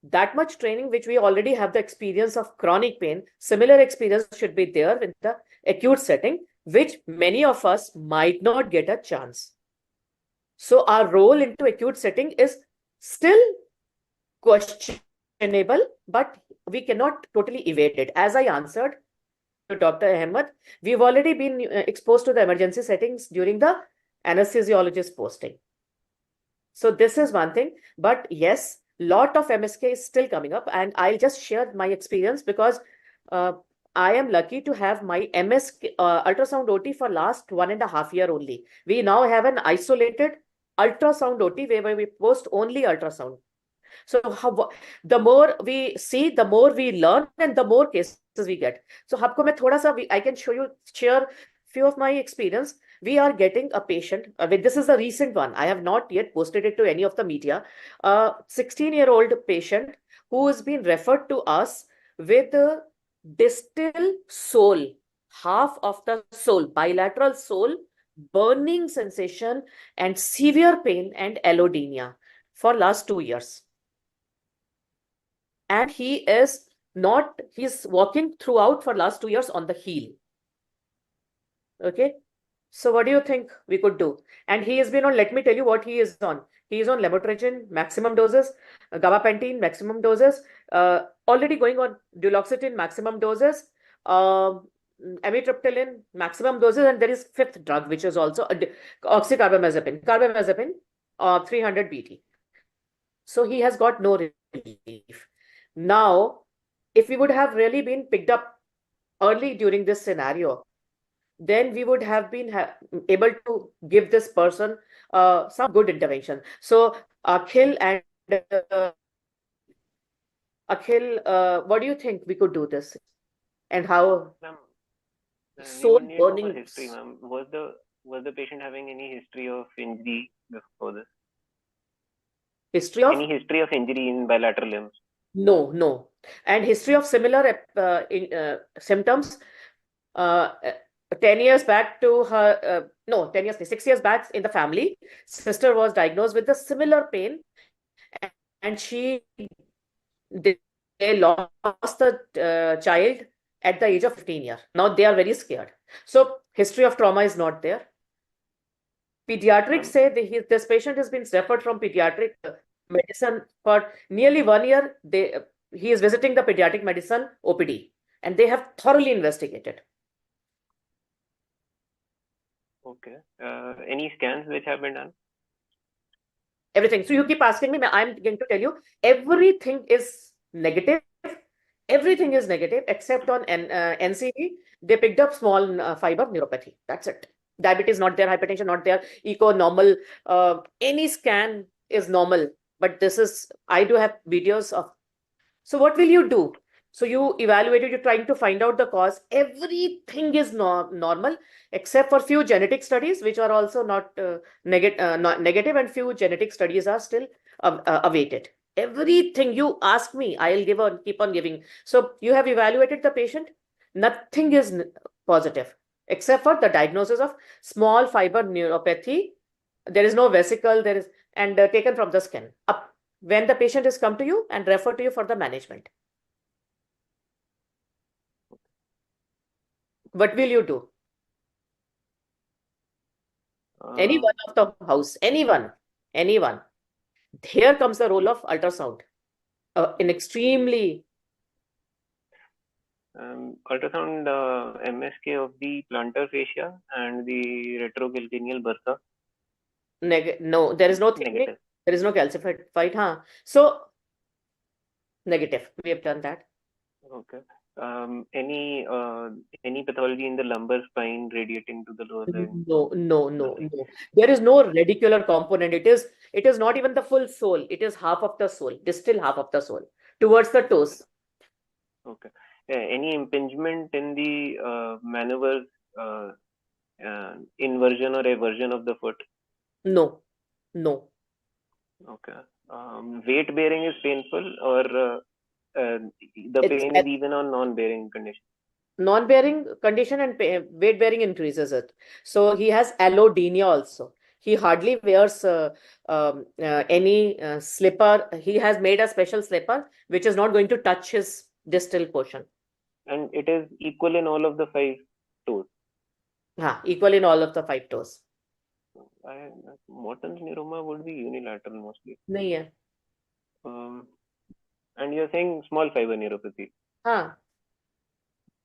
Speaker 3: That much training which we already have the experience of chronic pain, similar experience should be there in the acute setting, which many of us might not get a chance. So our role into acute setting is still questionable, but we cannot totally evade it. As I answered to Dr. Ahmed, we've already been exposed to the emergency settings during the anesthesiologist posting. So this is one thing, but yes, lot of MSK is still coming up, and I'll just share my experience because I am lucky to have my MSK ultrasound OT for last 1.5 years only. We now have an isolated ultrasound OT where we post only ultrasound. So the more we see, the more we learn, and the more cases we get. So I can share few of my experience. We are getting a patient. This is a recent one. I have not yet posted it to any of the media. 16-year-old patient who has been referred to us with a distal sole, half of the sole, bilateral sole, burning sensation and severe pain and allodynia for last 2 years. And he's walking throughout for last 2 years on the heel. Okay. So what do you think we could do? And he has been on, let me tell you what he is on. He is on lamotrigine, maximum doses, gabapentin, maximum doses, already going on duloxetine, maximum doses, amitriptyline, maximum doses, and there is fifth drug, which is also oxycarbamazepine, 300 BT. So he has got no relief. Now, if we would have really been picked up early during this scenario, then we would have been able to give this person some good intervention. So Akhil and Akhil, what do you think we could do this, and how?
Speaker 2: So burning history, ma'am. Was the patient having any history of injury before this?
Speaker 3: History of
Speaker 2: any history of injury in bilateral limbs?
Speaker 3: No. And history of similar symptoms. 10 years back to her, 6 years back in the family, sister was diagnosed with a similar pain, and they lost the child at the age of 15 years. Now they are very scared. So history of trauma is not there. Pediatrics say this patient has been referred from pediatric medicine for nearly 1 year. He is visiting the pediatric medicine OPD, and they have thoroughly investigated.
Speaker 2: Okay. Any scans which have been done?
Speaker 3: Everything. So you keep asking me, I'm going to tell you, everything is negative. Everything is negative except on NCD. They picked up small fiber neuropathy. That's it. Diabetes not there, hypertension not there, echo normal, any scan is normal. But this is, I do have videos of. So what will you do? So you evaluated, you're trying to find out the cause. Everything is normal except for few genetic studies, which are also not negative, and few genetic studies are still awaited. Everything you ask me, I'll give on, keep on giving. So you have evaluated the patient, nothing is positive except for the diagnosis of small fiber neuropathy. There is no vesicle, there is, and taken from the skin up when the patient is come to you and refer to you for the management. What will you do? Anyone of the house, anyone. Here comes the role of ultrasound. In extremely
Speaker 2: ultrasound MSK of the plantar fascia and the retrocalcaneal bursa.
Speaker 3: No, there is no thickening.
Speaker 2: Negative.
Speaker 3: There is no calcified. Huh? So negative. We have done that.
Speaker 2: Okay. Any pathology in the lumbar spine radiating to the lower leg?
Speaker 3: No. There is no radicular component. It is not even the full sole. It is half of the sole, distal half of the sole, towards the toes.
Speaker 2: Okay. Any impingement in the maneuvers, inversion or eversion of the foot?
Speaker 3: No.
Speaker 2: Okay. Weight bearing is painful, or the pain is even on non-bearing condition?
Speaker 3: Non-bearing condition and weight bearing increases it. So he has allodynia also. He hardly wears any slipper. He has made a special slipper which is not going to touch his distal portion.
Speaker 2: And it is equal in all of the 5 toes?
Speaker 3: Equal in all of the 5 toes.
Speaker 2: Morton's neuroma would be unilateral mostly.
Speaker 3: Nahi
Speaker 2: hai. And you're saying small fiber neuropathy?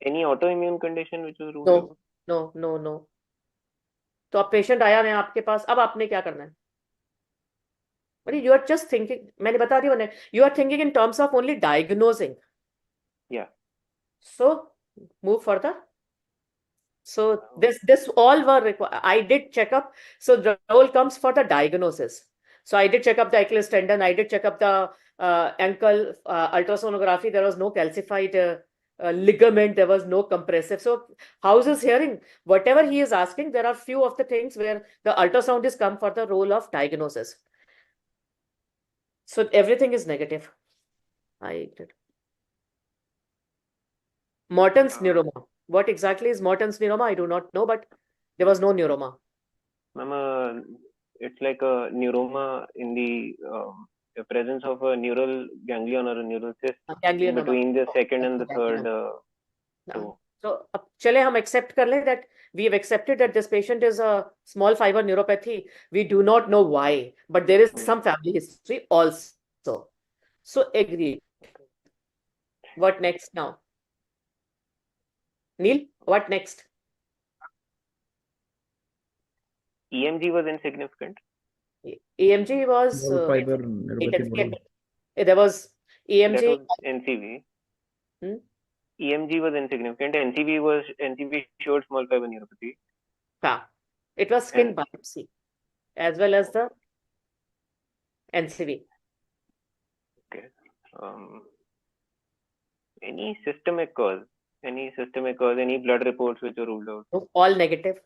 Speaker 2: Any autoimmune condition which was ruled out?
Speaker 3: No. तो अब patient आया है आपके पास, अब आपने क्या करना है? But you are just thinking, मैंने बता दिया उन्हें, you are thinking in terms of only diagnosing.
Speaker 2: Yeah.
Speaker 3: So move further. So this all were required. I did check up. So the role comes for the diagnosis. So I did check up the Achilles tendon. I did check up the ankle ultrasonography. There was no calcified ligament. There was no compressive. So how's his hearing? Whatever he is asking, there are few of the things where the ultrasound is come for the role of diagnosis. So everything is negative. I did. Morton's neuroma. What exactly is Morton's neuroma? I do not know, but there was no neuroma.
Speaker 2: Ma'am, it's like a neuroma in the presence of a neural ganglion or a neural cyst between the second and the third toe.
Speaker 3: So, chale hum accept kar le that we have accepted that this patient is a small fiber neuropathy. We do not know why, but there is some family history also. So agree. What next now? Neel, what next?
Speaker 2: EMG was insignificant.
Speaker 3: EMG was
Speaker 1: fiber
Speaker 3: there was EMG.
Speaker 2: That was NCV. EMG was insignificant. NCV showed small fiber neuropathy.
Speaker 3: It was skin biopsy as well as the NCV.
Speaker 2: Okay. Any systemic cause? Any blood reports which are ruled out?
Speaker 3: All negative.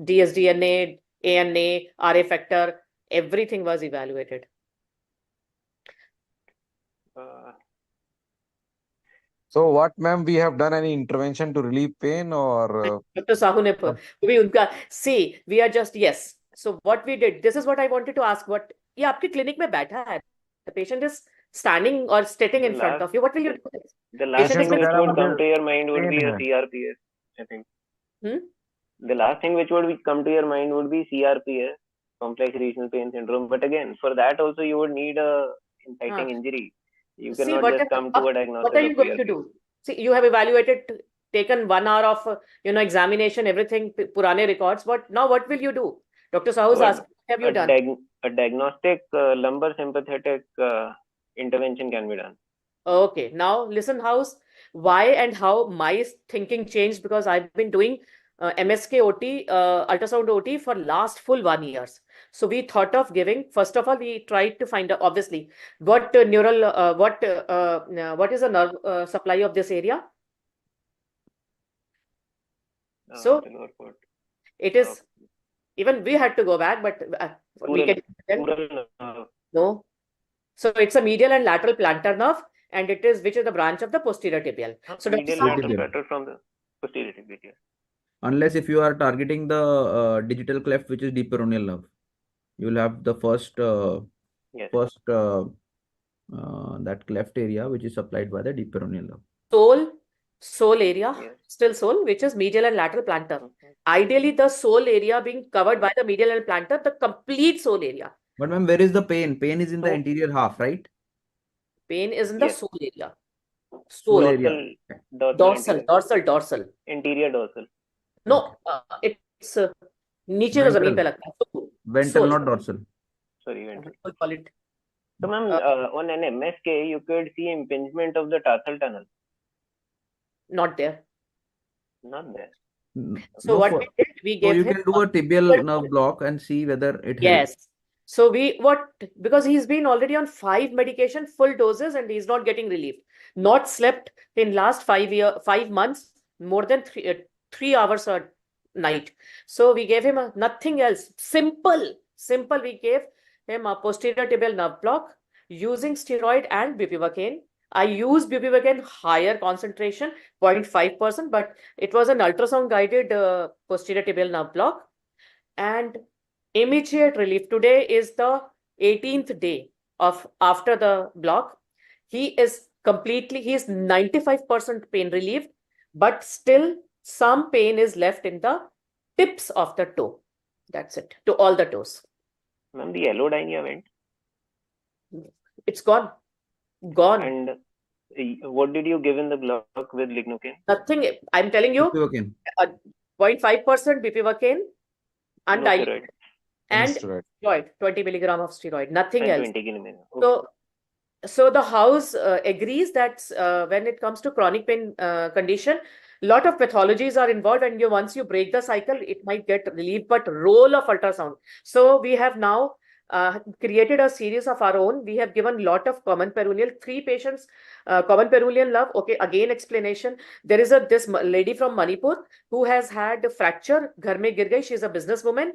Speaker 3: dsDNA, ANA, RA factor, everything was evaluated.
Speaker 5: So what, ma'am, we have done any intervention to relieve pain or?
Speaker 3: Dr. Sahu ne see, we are just, yes. So what we did, this is what I wanted to ask. What, ye aapke clinic mein baitha hai. The patient is standing or sitting in front of you. What will you do?
Speaker 2: The last thing which would come to your mind would be a CRPS, I think. The last thing which would come to your mind would be CRPS, complex regional pain syndrome. But again, for that also you would need a inciting injury. You cannot just come to a diagnosis.
Speaker 3: What are you going to do? See, you have evaluated, taken 1 hour of examination, everything, purane records. Now what will you do? Dr. Sahu is asking, what have you done?
Speaker 2: A diagnostic lumbar sympathetic intervention can be done.
Speaker 3: Okay, now listen, why and how my thinking changed, because I've been doing MSK OT, ultrasound OT for last full 1 year. So we thought of giving, first of all, we tried to find out, obviously, what what is the nerve supply of this area? So it is, even we had to go back, but we can, no. So it's a medial and lateral plantar nerve, and it is, which is the branch of the posterior tibial. So
Speaker 2: medial lateral from the posterior tibial.
Speaker 1: Unless if you are targeting the digital cleft, which is deep peroneal nerve, you will have the first that cleft area which is supplied by the deep peroneal nerve.
Speaker 3: Sole area, still sole, which is medial and lateral plantar. Ideally, the sole area being covered by the medial and plantar, the complete sole area.
Speaker 1: But ma'am, where is the pain? Pain is in the anterior half, right?
Speaker 3: Pain is in the sole area.
Speaker 1: Sole area.
Speaker 3: Dorsal.
Speaker 2: Anterior dorsal.
Speaker 3: No, it's नीचे जो जमीन पे लगता है.
Speaker 1: Ventral, not dorsal.
Speaker 2: Sorry, ventral.
Speaker 3: We'll call it.
Speaker 2: So, ma'am, on an MSK, you could see impingement of the tarsal tunnel.
Speaker 3: Not there.
Speaker 2: Not there.
Speaker 3: So what we did, we gave
Speaker 1: you
Speaker 3: him
Speaker 1: can do a tibial nerve block and see whether it helps.
Speaker 3: Yes. So because he's been already on 5 medication, full doses, and he's not getting relief. Not slept in last 5 months, more than 3 hours a night. So we gave him nothing else. Simple. We gave him a posterior tibial nerve block using steroid and bupivacaine. I used bupivacaine higher concentration, 0.5%, but it was an ultrasound guided posterior tibial nerve block, and immediate relief. Today is the 18th day of after the block. He is 95% pain relieved, but still some pain is left in the tips of the toe. That's it, to all the toes.
Speaker 2: Ma'am, the allodynia went?
Speaker 3: It's gone.
Speaker 2: And what did you give in the block with lignocaine?
Speaker 3: Nothing. I'm telling you, 0.5% bupivacaine and
Speaker 2: steroid.
Speaker 3: And steroid, 20 milligram of steroid, nothing else.
Speaker 2: 20 milligram. Okay.
Speaker 3: So the house agrees that when it comes to chronic pain condition, lot of pathologies are involved, and once you break the cycle, it might get relieved, but role of ultrasound. So we have now created a series of our own. We have given lot of common peroneal, 3 patients, common peroneal nerve. Okay, again explanation. There is this lady from Manipur who has had a fracture. Ghar mein gir gayi. She is a businesswoman.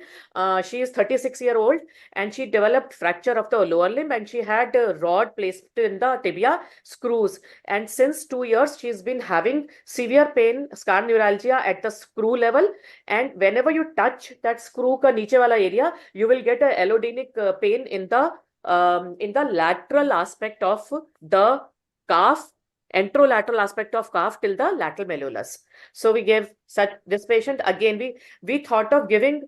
Speaker 3: She is 36-year-old, and she developed fracture of the lower limb, and she had a rod placed in the tibia, screws. And since 2 years, she's been having severe pain, scar neuralgia at the screw level. And whenever you touch that screw ka niche wala area, you will get a allodenic pain in the lateral aspect of the calf, anterolateral aspect of calf till the lateral malleolus. So we gave this patient, again, we thought of giving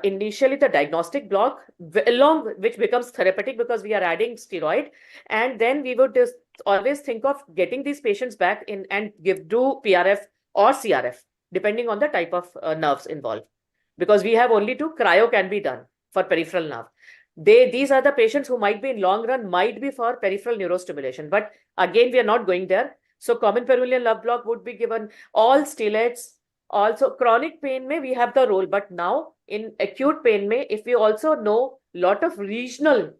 Speaker 3: initially the diagnostic block, along which becomes therapeutic because we are adding steroid, and then we would just always think of getting these patients back in and do PRF or CRF, depending on the type of nerves involved, because we have only 2. Cryo can be done for peripheral nerve. These are the patients who might be in long run, might be for peripheral neurostimulation, but again, we are not going there. So common peroneal nerve block would be given, all steroids. Also chronic pain may we have the role, but now in acute pain may, if we also know lot of regional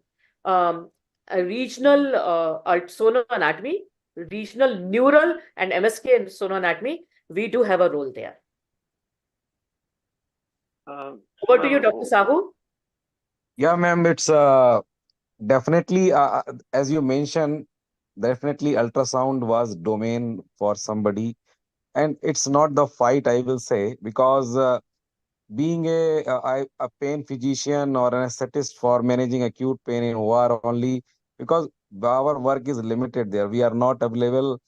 Speaker 3: sonoanatomy, regional neural and MSK sonoanatomy, we do have a role there. Over to you, Dr. Sahu.
Speaker 5: Yeah, ma'am, it's definitely, as you mentioned, definitely ultrasound was domain for somebody. And it's not the fight, I will say, because being a pain physician or an anesthetist for managing acute pain in OR only, because our work is limited there. We are not available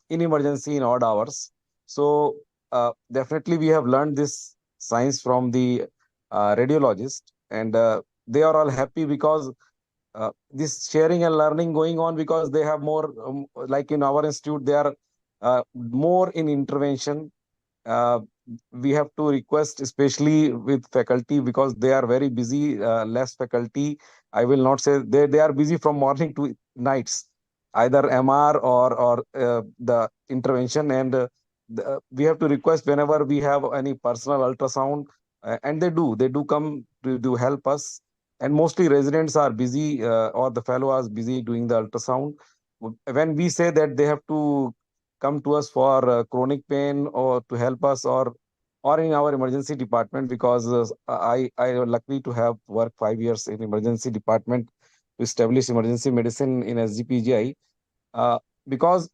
Speaker 5: in emergency in odd hours. So definitely we have learned this science from the radiologist, and they are all happy because this sharing and learning going on, because they have more, like in our institute, they are more in intervention. We have to request, especially with faculty, because they are very busy, less faculty. I will not say they are busy from morning to nights, either MR or the intervention. And we have to request whenever we have any personal ultrasound, and they do come to help us. And mostly residents are busy, or the fellow is busy doing the ultrasound. When we say that they have to come to us for chronic pain or to help us, or in our emergency department, because I am lucky to have worked 5 years in emergency department to establish emergency medicine in SGPGI. uh, because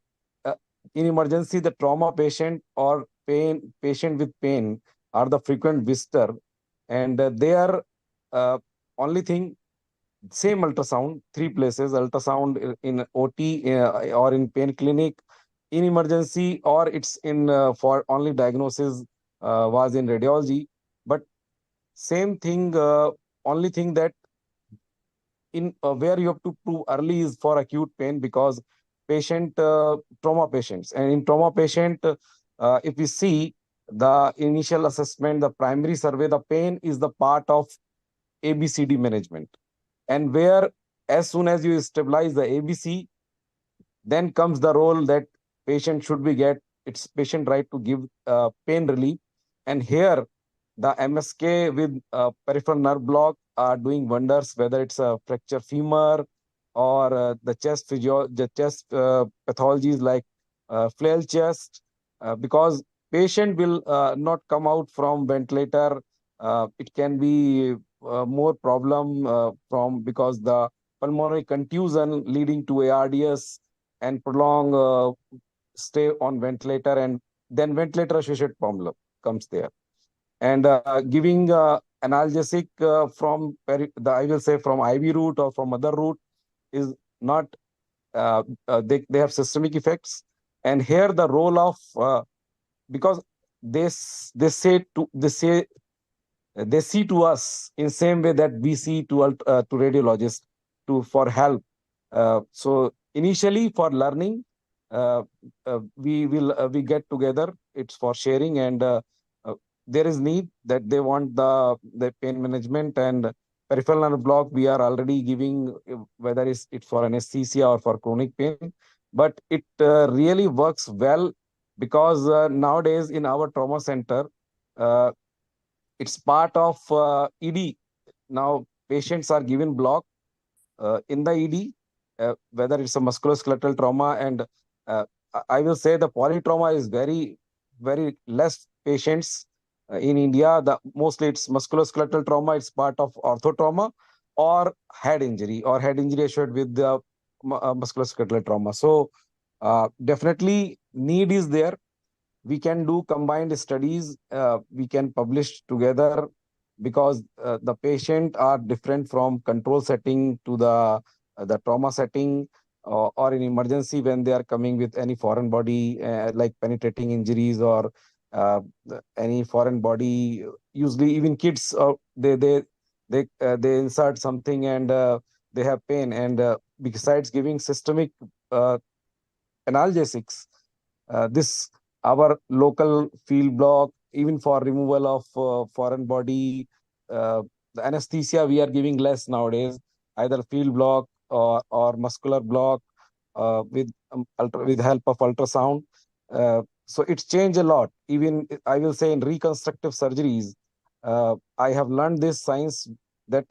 Speaker 5: uh, in emergency, the trauma patient or pain patient with pain are the frequent visitor, and they are uh, only thing, same ultrasound, three places ultrasound in OT, or in pain clinic, in emergency, or it's in for only diagnosis was in radiology. But same thing, only thing that in where you have to prove early is for acute pain, because patient trauma patients, and in trauma patient, if we see the initial assessment, the primary survey, the pain is the part of ABCD management, and where as soon as you stabilize the ABC, then comes the role that patient should be get its patient right to give pain relief. And here the MSK with peripheral nerve block are doing wonders, whether it's a fracture femur or the chest pathologies like flail chest, because patient will not come out from ventilator. It can be more problem from because the pulmonary contusion leading to ARDS and prolonged stay on ventilator, and then ventilator associated problem comes there. And giving analgesic from I will say from IV route or from other route is not, they have systemic effects. And here the role of because they say they see to us in same way that we see to radiologists to for help. So initially for learning, uh, we get together. It's for sharing, and uh, there is need that they want the pain management and peripheral nerve block. We are already giving, whether it's it for anesthesia or for chronic pain, but it really works well, because nowadays in our trauma center, uh, it's part of ED. Now patients are given block in the ED, whether it's a musculoskeletal trauma, and I will say the polytrauma is very less patients in India. The mostly it's musculoskeletal trauma. It's part of orthotrauma or head injury assured with the musculoskeletal trauma. So definitely need is there. We can do combined studies, we can publish together, because the patient are different from control setting to the trauma setting, or in emergency when they are coming with any foreign body, like penetrating injuries or any foreign body. Usually even kids, they insert something, and they have pain, and besides giving systemic uh, analgesics, this our local field block, even for removal of foreign body, the anesthesia we are giving less nowadays, either field block or muscular block, with help of ultrasound. So it's changed a lot. Even I will say in reconstructive surgeries, I have learned this science that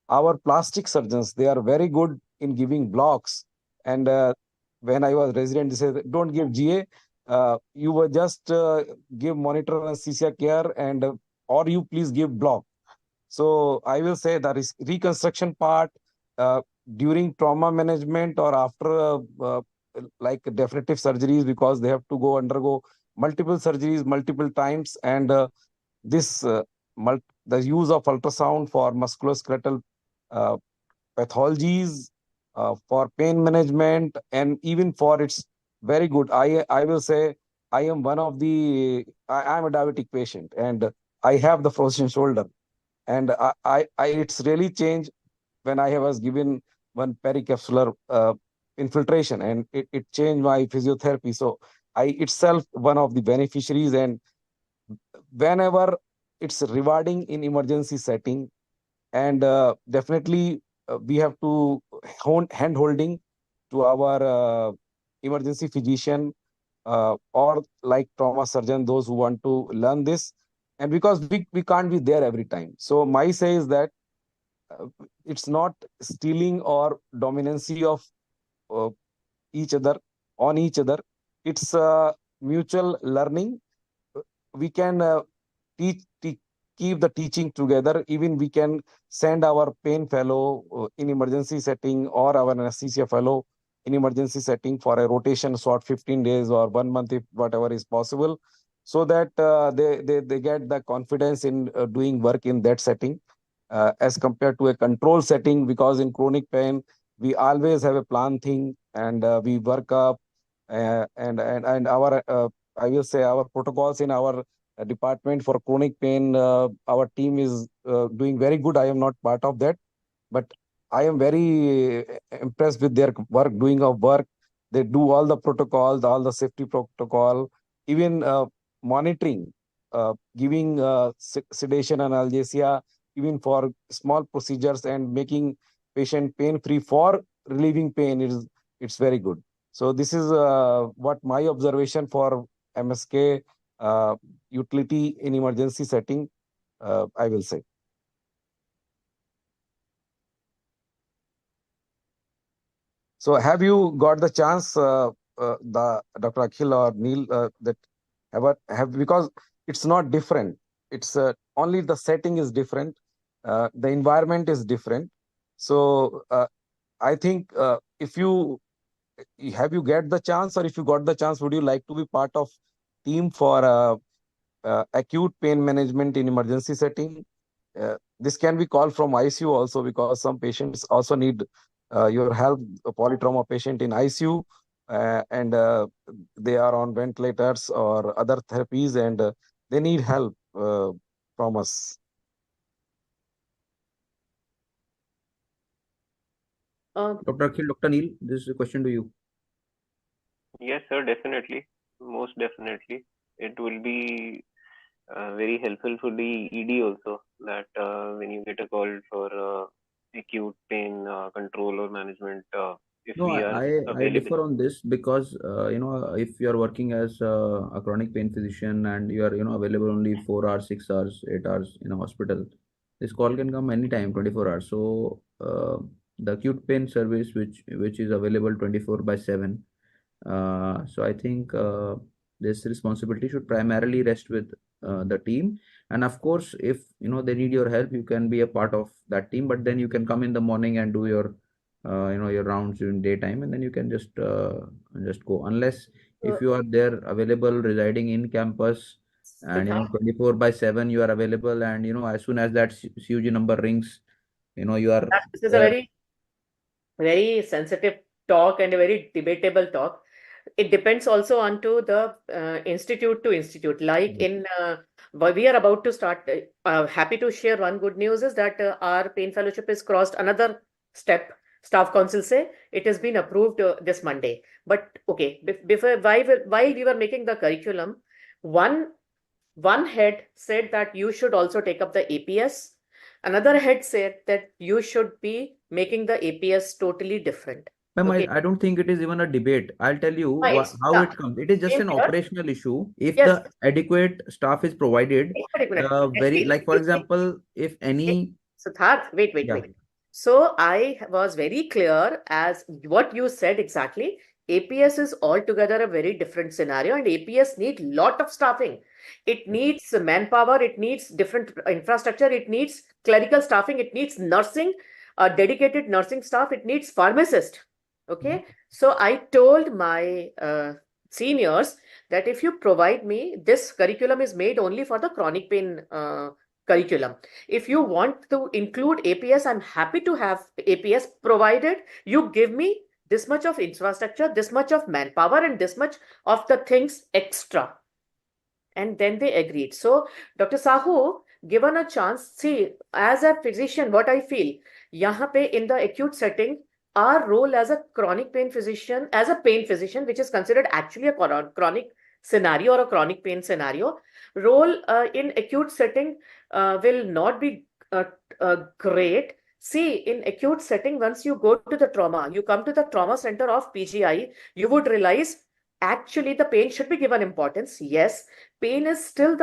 Speaker 5: our plastic surgeons, they are very good in giving blocks. And when I was resident, they said, don't give GA. You were just give monitor anesthesia care, and or you please give block. So I will say that is reconstruction part uh, during trauma management or after like definitive surgeries, because they have to go undergo multiple surgeries multiple times, and this the use of ultrasound for musculoskeletal uh, pathologies, for pain management, and even for its very good. I will say I am one of the I'm a diabetic patient, and I have the frozen shoulder, and it's really changed when I was given one pericapsular infiltration, and it changed my physiotherapy. So I itself one of the beneficiaries, and whenever it's rewarding in emergency setting, and definitely we have to hand holding to our emergency physician, or like trauma surgeon, those who want to learn this. And because we can't be there every time. So my say is that it's not stealing or dominancy of uh, each other on each other. It's mutual learning. We can teach, keep the teaching together. Even we can send our pain fellow in emergency setting or our anesthesia fellow in emergency setting for a rotation short 15 days or 1 month, if whatever is possible, so that they get the confidence in doing work in that setting as compared to a control setting. Because in chronic pain we always have a plan thing, and we work up and our I will say our protocols in our department for chronic pain, our team is doing very good. I am not part of that, but I am very impressed with their work, doing of work. They do all the protocols, all the safety protocol, even monitoring, giving sedation, analgesia, even for small procedures, and making patient pain free for relieving pain. It's very good. So this is what my observation for MSK utility in emergency setting, I will say. So have you got the chance, the Dr. Akhil or Neel, that have, because it's not different. It's only the setting is different. The environment is different. So I think if you have you get the chance, or if you got the chance, would you like to be part of team for acute pain management in emergency setting? This can be called from ICU also, because some patients also need your help. A polytrauma patient in ICU, and they are on ventilators or other therapies, and they need help from us.
Speaker 1: Dr. Akhil, Dr. Neel, this is a question to you.
Speaker 2: Yes, sir, definitely. Most definitely. It will be very helpful for the ED also, that when you get a call for acute pain control or management, if
Speaker 1: No,
Speaker 2: we are
Speaker 1: I
Speaker 2: available.
Speaker 1: differ on this, because if you are working as a chronic pain physician and you are available only 4 hours, 6 hours, 8 hours in a hospital, this call can come anytime, 24 hours. So the acute pain service, which is available 24/7. So I think this responsibility should primarily rest with the team. And of course, if they need your help, you can be a part of that team. But then you can come in the morning and do your your rounds during daytime, and then you can just go. Unless if you are there available, residing in campus, and
Speaker 3: Siddharth,
Speaker 1: 24/7 you are available, and as soon as that CUG number rings, you are
Speaker 3: this is a
Speaker 1: there.
Speaker 3: very sensitive talk and a very debatable talk. It depends also on to the institute to institute. Like in what we are about to start, happy to share one good news is that our pain fellowship has crossed another step. Staff council say it has been approved this Monday. But okay, before while we were making the curriculum, one head said that you should also take up the APS. Another head said that you should be making the APS totally different.
Speaker 1: Ma'am,
Speaker 3: Okay.
Speaker 1: I don't think it is even a debate. I'll tell you
Speaker 3: It's
Speaker 1: how it comes. It is just
Speaker 3: same
Speaker 1: an
Speaker 3: here.
Speaker 1: operational issue. If
Speaker 3: Yes.
Speaker 1: the adequate staff is provided,
Speaker 3: Wait a minute.
Speaker 1: very, like for example, if any,
Speaker 3: Siddharth, wait.
Speaker 1: yeah,
Speaker 3: So I was very clear as what you said exactly. APS is altogether a very different scenario, and APS need lot of staffing. It needs manpower, it needs different infrastructure, it needs clerical staffing, it needs nursing, dedicated nursing staff, it needs pharmacist. Okay. So I told my seniors that if you provide me, this curriculum is made only for the chronic pain curriculum. If you want to include APS, I'm happy to have APS, provided you give me this much of infrastructure, this much of manpower, and this much of the things extra. And then they agreed. So, Dr. Sahu, given a chance, see, as a physician, what I feel, yahan pe in the acute setting, our role as a chronic pain physician, as a pain physician, which is considered actually a chronic scenario or a chronic pain scenario, role in acute setting will not be great. See, in acute setting, once you go to the trauma, you come to the trauma center of PGI, you would realize actually the pain should be given importance. Yes, pain is still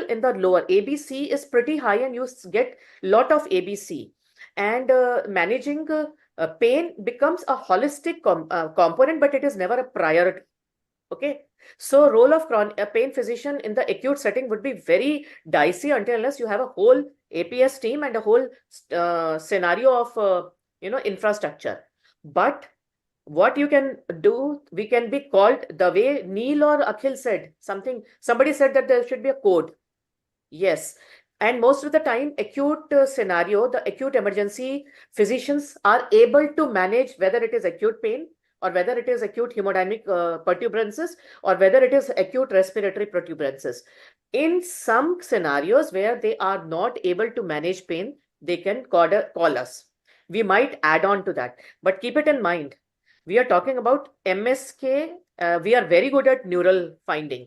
Speaker 3: in the lower. ABC is pretty high and you get lot of ABC. And managing pain becomes a holistic component, but it is never a priority. Okay, so role of a pain physician in the acute setting would be very dicey until unless you have a whole APS team and a whole scenario of infrastructure. But what you can do, we can be called the way Neel or Akhil said something. Somebody said that there should be a code. Yes. And most of the time, acute scenario, the acute emergency physicians are able to manage whether it is acute pain or whether it is acute hemodynamic protuberances or whether it is acute respiratory protuberances. In some scenarios where they are not able to manage pain, they can call us. We might add on to that. But keep it in mind, we are talking about MSK. We are very good at neural finding.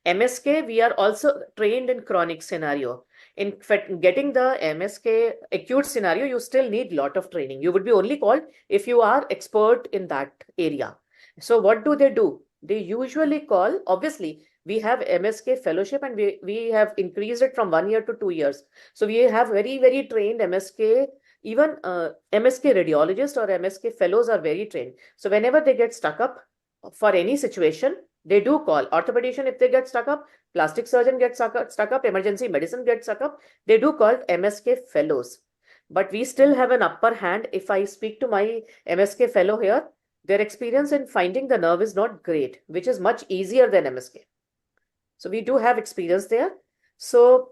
Speaker 3: MSK, we are also trained in chronic scenario. In fact, getting the MSK acute scenario, you still need lot of training. You would be only called if you are expert in that area. So what do? They usually call, obviously, we have MSK fellowship and we have increased it from 1 year to 2 years. So we have very, very trained MSK, even MSK radiologists or MSK fellows are very trained. So whenever they get stuck up for any situation, they do call orthopedician. If they get stuck up, plastic surgeon gets stuck up, emergency medicine gets stuck up, they do call MSK fellows. But we still have an upper hand. If I speak to my MSK fellow here, their experience in finding the nerve is not great, which is much easier than MSK. So we do have experience there. So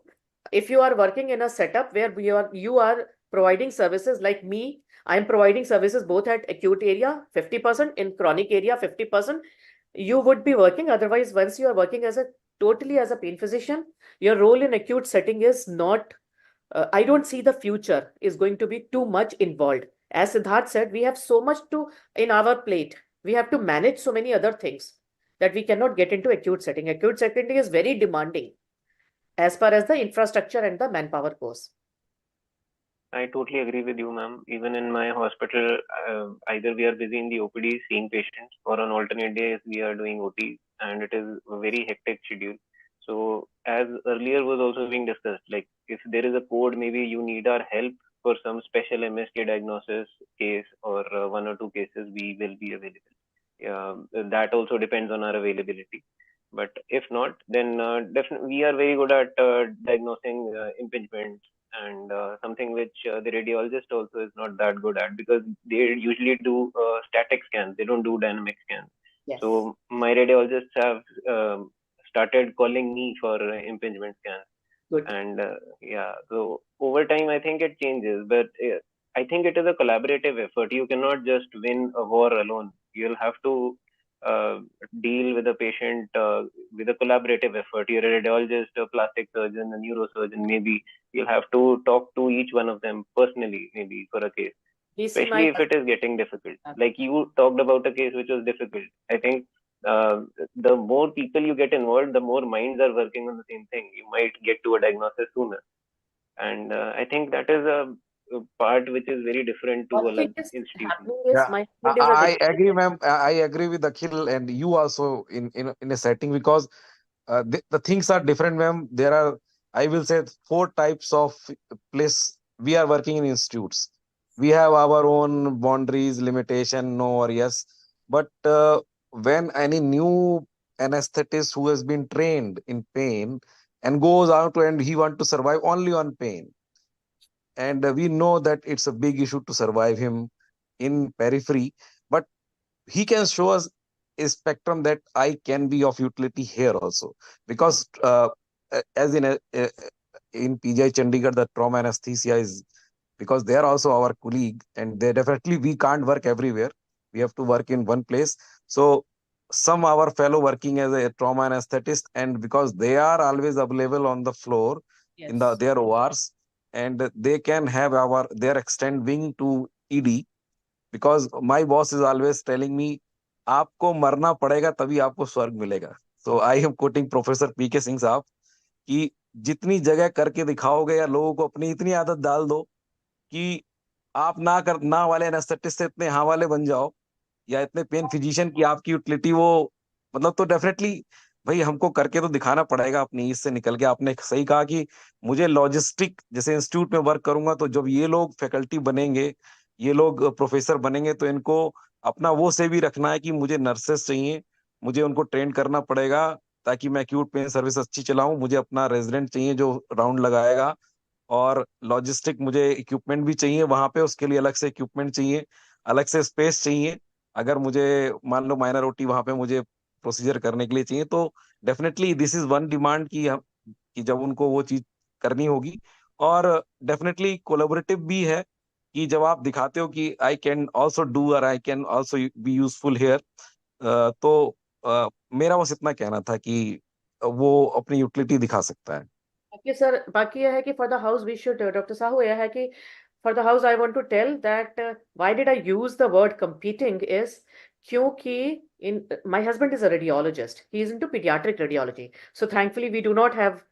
Speaker 3: if you are working in a setup where you are providing services like me, I am providing services both at acute area 50%, in chronic area 50%. You would be working. Otherwise, once you are working as a totally as a pain physician, your role in acute setting is not, I don't see the future is going to be too much involved. As Siddharth said, we have so much in our plate. We have to manage so many other things that we cannot get into acute setting. Acute setting is very demanding as far as the infrastructure and the manpower goes.
Speaker 2: I totally agree with you, ma'am. Even in my hospital, either we are busy in the OPD seeing patients, or on alternate days we are doing OT, and it is a very hectic schedule. So, as earlier was also being discussed, like if there is a code, maybe you need our help for some special MSK diagnosis case or 1 or 2 cases, we will be available. That also depends on our availability. But if not, then definitely we are very good at diagnosing impingements, and something which the radiologist also is not that good at, because they usually do static scans, they don't do dynamic scans.
Speaker 3: Yes.
Speaker 2: So my radiologists have started calling me for impingement scans.
Speaker 3: Good.
Speaker 2: And yeah, so over time I think it changes, but I think it is a collaborative effort. You cannot just win a war alone. You'll have to deal with a patient with a collaborative effort. You're a radiologist, a plastic surgeon, a neurosurgeon, maybe you'll have to talk to each one of them personally, maybe for a case, especially if it is getting difficult. Like you talked about a case which was difficult. I think the more people you get involved, the more minds are working on the same thing. You might get to a diagnosis sooner. And I think that is a part which is very different to a institution.
Speaker 5: Yeah, I agree, ma'am. I agree with Akhil and you also in a setting, because the things are different, ma'am. There are, I will say, 4 types of place we are working in institutes. We have our own boundaries, limitation, no or yes. But when any new anesthetist who has been trained in pain and goes out and he want to survive only on pain, and we know that it's a big issue to survive him in periphery, but he can show us a spectrum that I can be of utility here also, because as in PGI Chandigarh, the trauma anesthesia is, because they are also our colleague, and they definitely, we can't work everywhere, we have to work in one place. So some our fellow working as a trauma anesthetist, and because they are always available on the floor,
Speaker 3: yes,
Speaker 5: in their ORs, and they can have their extend wing to ED, because my boss is always telling me, आपको मरना पड़ेगा तभी आपको स्वर्ग मिलेगा. So I am quoting Professor PK Singh साहब कि जितनी जगह करके दिखाओगे या लोगों को अपनी इतनी आदत डाल दो कि आप ना वाले एनेस्थेटिस्ट से इतने हाँ वाले बन जाओ, या इतने पेन फिजिशियन की आपकी यूटिलिटी वो मतलब तो डेफिनेटली भाई हमको करके तो दिखाना पड़ेगा अपनी ईज से निकल के। आपने सही कहा कि मुझे लॉजिस्टिक जैसे इंस्टीट्यूट में वर्क करूंगा, तो जब ये लोग फैकल्टी बनेंगे, ये लोग प्रोफेसर बनेंगे, तो इनको अपना वो से भी रखना है कि मुझे नर्सेस चाहिए, मुझे उनको ट्रेन करना पड़ेगा ताकि मैं एक्यूट पेन सर्विस अच्छी चलाऊं। मुझे अपना रेजिडेंट चाहिए जो राउंड लगाएगा, और लॉजिस्टिक मुझे इक्विपमेंट भी चाहिए वहां पे, उसके लिए अलग से इक्विपमेंट चाहिए, अलग से स्पेस चाहिए। अगर मुझे मान लो माइनर ओटी वहां पे मुझे प्रोसीजर करने के लिए चाहिए, तो definitely this is one demand कि जब उनको वो चीज करनी होगी। और डेफिनेटली कोलेबोरेटिव भी है कि जब आप दिखाते हो कि आई कैन ऑल्सो डू और I can also be useful here, तो मेरा बस इतना कहना था कि वो अपनी यूटिलिटी दिखा सकता है।
Speaker 3: Okay, sir. बाकी यह है कि for the house we should, Dr. Sahu, यह है कि for the house I want to tell that why did I use the word competing is क्योंकि my husband is a radiologist. He is into pediatric radiology. So thankfully we do not have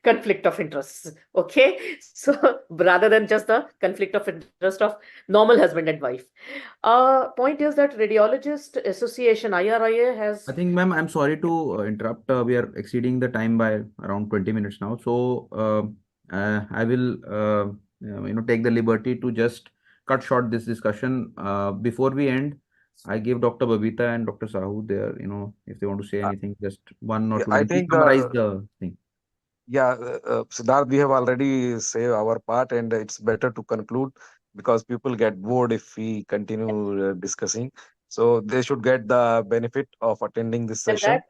Speaker 3: conflict of interests. Okay. So rather than just the conflict of interest of normal husband and wife. Point is that Radiologist Association, IRIA, has
Speaker 1: I think, ma'am, I'm sorry to interrupt. We are exceeding the time by around 20 minutes now. So I will, take the liberty to just cut short this discussion. Before we end, I give Dr. Babita and Dr. Sahu there, if they want to say
Speaker 5: Uh,
Speaker 1: anything, just 1 or 2
Speaker 5: I
Speaker 1: minutes. Please
Speaker 5: think,
Speaker 1: summarize the thing.
Speaker 5: yeah, Siddharth, we have already said our part, and it's better to conclude because people get bored if we continue discussing. So they should get the benefit of attending this
Speaker 3: tell that
Speaker 5: session.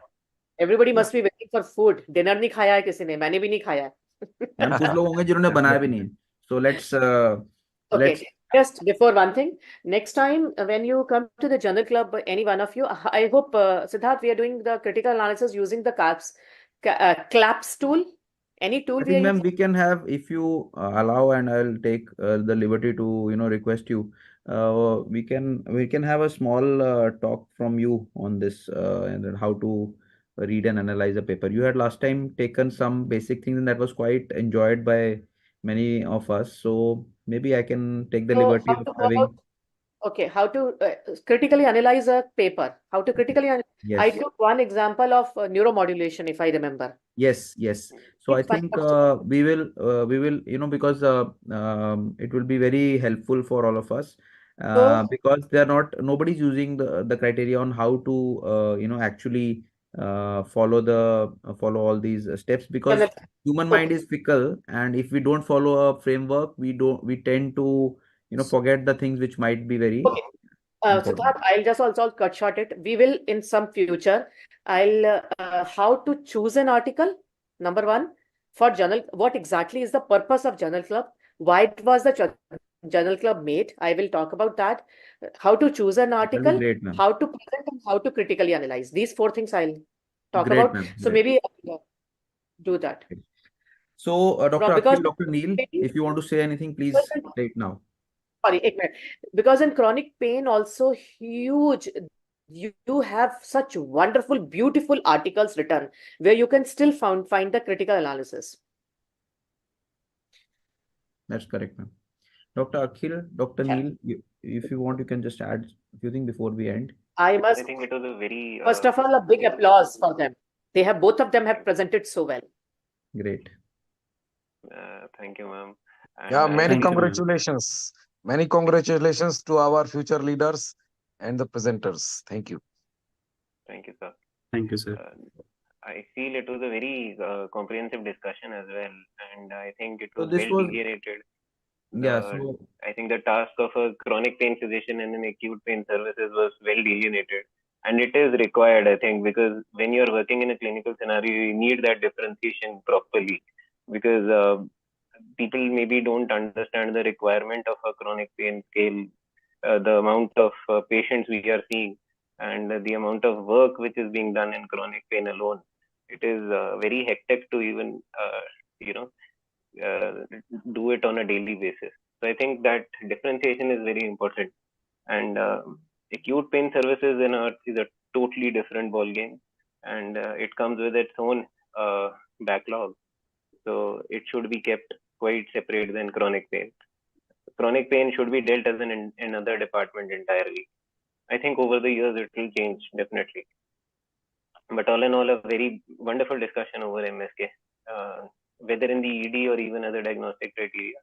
Speaker 3: everybody
Speaker 5: Yeah.
Speaker 3: must be waiting for food. Dinner नहीं खाया है किसी ने, मैंने भी नहीं खाया है.
Speaker 1: And कुछ लोग होंगे जिन्होंने बनाया भी नहीं है. So let's
Speaker 3: Okay, just before one thing, next time when you come to the journal club, any one of you, I hope, Siddharth, we are doing the critical analysis using the CLAPS tool. Any tool
Speaker 1: I
Speaker 3: we are
Speaker 1: think, ma'am,
Speaker 3: using?
Speaker 1: we can have, if you allow, and I'll take the liberty to, request you. We can have a small talk from you on this and then how to read and analyze a paper. You had last time taken some basic things, and that was quite enjoyed by many of us. So maybe I can take the
Speaker 3: So
Speaker 1: liberty
Speaker 3: how
Speaker 1: of
Speaker 3: to go about,
Speaker 1: having.
Speaker 3: okay, how to critically analyze a paper? How to critically, I
Speaker 1: Yes.
Speaker 3: took one example of neuromodulation, if I remember.
Speaker 1: Yes. So I
Speaker 3: It's my
Speaker 1: think
Speaker 3: question.
Speaker 1: we will, because it will be very helpful for all of us,
Speaker 3: So,
Speaker 1: because nobody's using the criteria on how to, actually follow all these steps, because human mind
Speaker 3: okay,
Speaker 1: is fickle, and if we don't follow a framework, we tend to, forget the things which might be very
Speaker 3: okay.
Speaker 1: important.
Speaker 3: Siddharth, I'll just also cut short it. We will in some future. How to choose an article. Number one, for journal, what exactly is the purpose of journal club? Why was the journal club made? I will talk about that. How to choose an
Speaker 1: That'll be
Speaker 3: article,
Speaker 1: great, ma'am.
Speaker 3: how to present, and how to critically analyze. These four things I'll talk
Speaker 1: Great,
Speaker 3: about.
Speaker 1: ma'am.
Speaker 3: So
Speaker 1: Great.
Speaker 3: maybe I'll do that.
Speaker 1: So, Dr.
Speaker 3: Because
Speaker 1: Akhil, Dr. Neel, if you want to say anything, please say it now.
Speaker 3: sorry, एक minute. Because in chronic pain also huge, you have such wonderful, beautiful articles written where you can still find the critical analysis.
Speaker 1: That's correct, ma'am. Dr. Akhil, Dr.
Speaker 3: Yeah.
Speaker 1: Neel, if you want, you can just add a few things before we end.
Speaker 3: I
Speaker 2: I
Speaker 3: must,
Speaker 2: think it was a very
Speaker 3: first of all, a big applause for them. They have, both of them have presented so well.
Speaker 1: Great.
Speaker 2: thank you, ma'am.
Speaker 5: Yeah,
Speaker 2: And I
Speaker 5: many
Speaker 4: Thank you,
Speaker 2: think
Speaker 4: ma'am.
Speaker 5: congratulations. Many congratulations to our future leaders and the presenters. Thank you.
Speaker 2: thank you, sir.
Speaker 4: Thank you, sir.
Speaker 2: I feel it was a very comprehensive discussion as well, and I think it
Speaker 1: So
Speaker 2: was
Speaker 1: this
Speaker 2: well
Speaker 1: was,
Speaker 2: delineated.
Speaker 1: yeah,
Speaker 2: The,
Speaker 1: so
Speaker 2: I think the task of a chronic pain physician and an acute pain services was well delineated, and it is required, I think, because when you're working in a clinical scenario, you need that differentiation properly, because people maybe don't understand the requirement of a chronic pain scale, the amount of patients we are seeing, and the amount of work which is being done in chronic pain alone. It is very hectic to even do it on a daily basis. So I think that differentiation is very important. And acute pain services is a totally different ballgame, and it comes with its own backlog. So it should be kept quite separate than chronic pain. Chronic pain should be dealt as another department entirely. I think over the years it will change definitely. But all in all, a very wonderful discussion over MSK, whether in the ED or even other diagnostic criteria.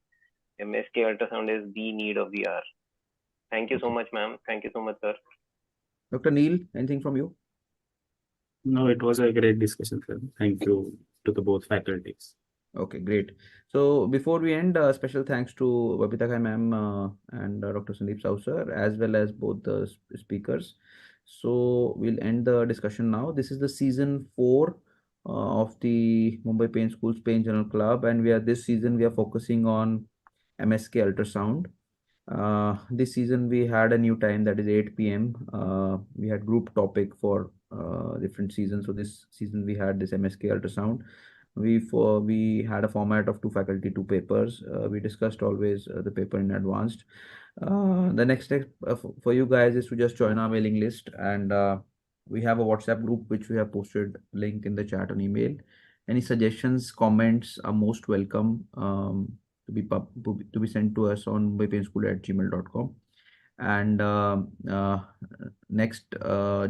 Speaker 2: MSK ultrasound is the need of the hour. Thank you so much, ma'am. Thank you so much, sir.
Speaker 1: Dr. Neel, anything from you?
Speaker 4: No, it was a great discussion, sir. Thank you to the both faculties.
Speaker 1: Okay, great. So before we end, special thanks to Babita Ghai ma'am and Dr. Sandeep Sahu sir, as well as both the speakers. So we'll end the discussion now. This is the season 4 of the Mumbai Pain Schools Pain Journal Club, and this season we are focusing on MSK ultrasound. This season we had a new time, that is 8 p.m. We had group topic for different seasons. So this season we had this MSK ultrasound. We had a format of 2 faculty, 2 papers. We discussed always the paper in advance. The next step for you guys is to just join our mailing list, and we have a WhatsApp group which we have posted link in the chat and email. Any suggestions, comments are most welcome to be sent to us on mumbaiPainSchool@gmail.com. And next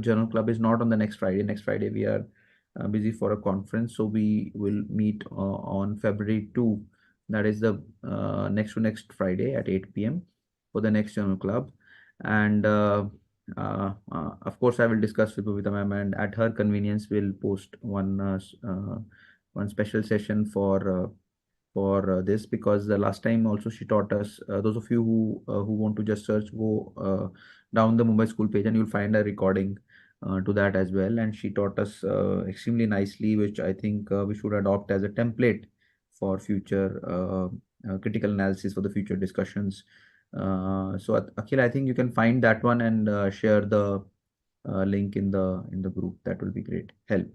Speaker 1: journal club is not on the next Friday. Next Friday we are busy for a conference, so we will meet on February 2. That is the next to next Friday at 8 p.m. for the next journal club. And of course, I will discuss with Babita ma'am, and at her convenience, we'll post one special session for this, because the last time also she taught us. Those of you who want to just search, go down the Mumbai school page, and you'll find a recording to that as well. And she taught us extremely nicely, which I think we should adopt as a template for future critical analysis, for the future discussions. So Akhil, I think you can find that one and share the link in the group. That will be great help.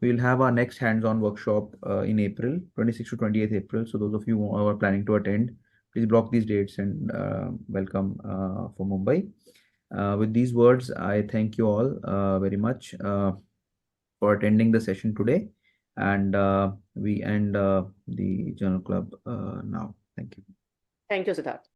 Speaker 1: We'll have our next hands-on workshop in April, 26th to 28th April. So those of you who are planning to attend, please block these dates and welcome for Mumbai. With these words, I thank you all very much for attending the session today, and we end the journal club now. Thank you.
Speaker 3: Thank you, Siddharth.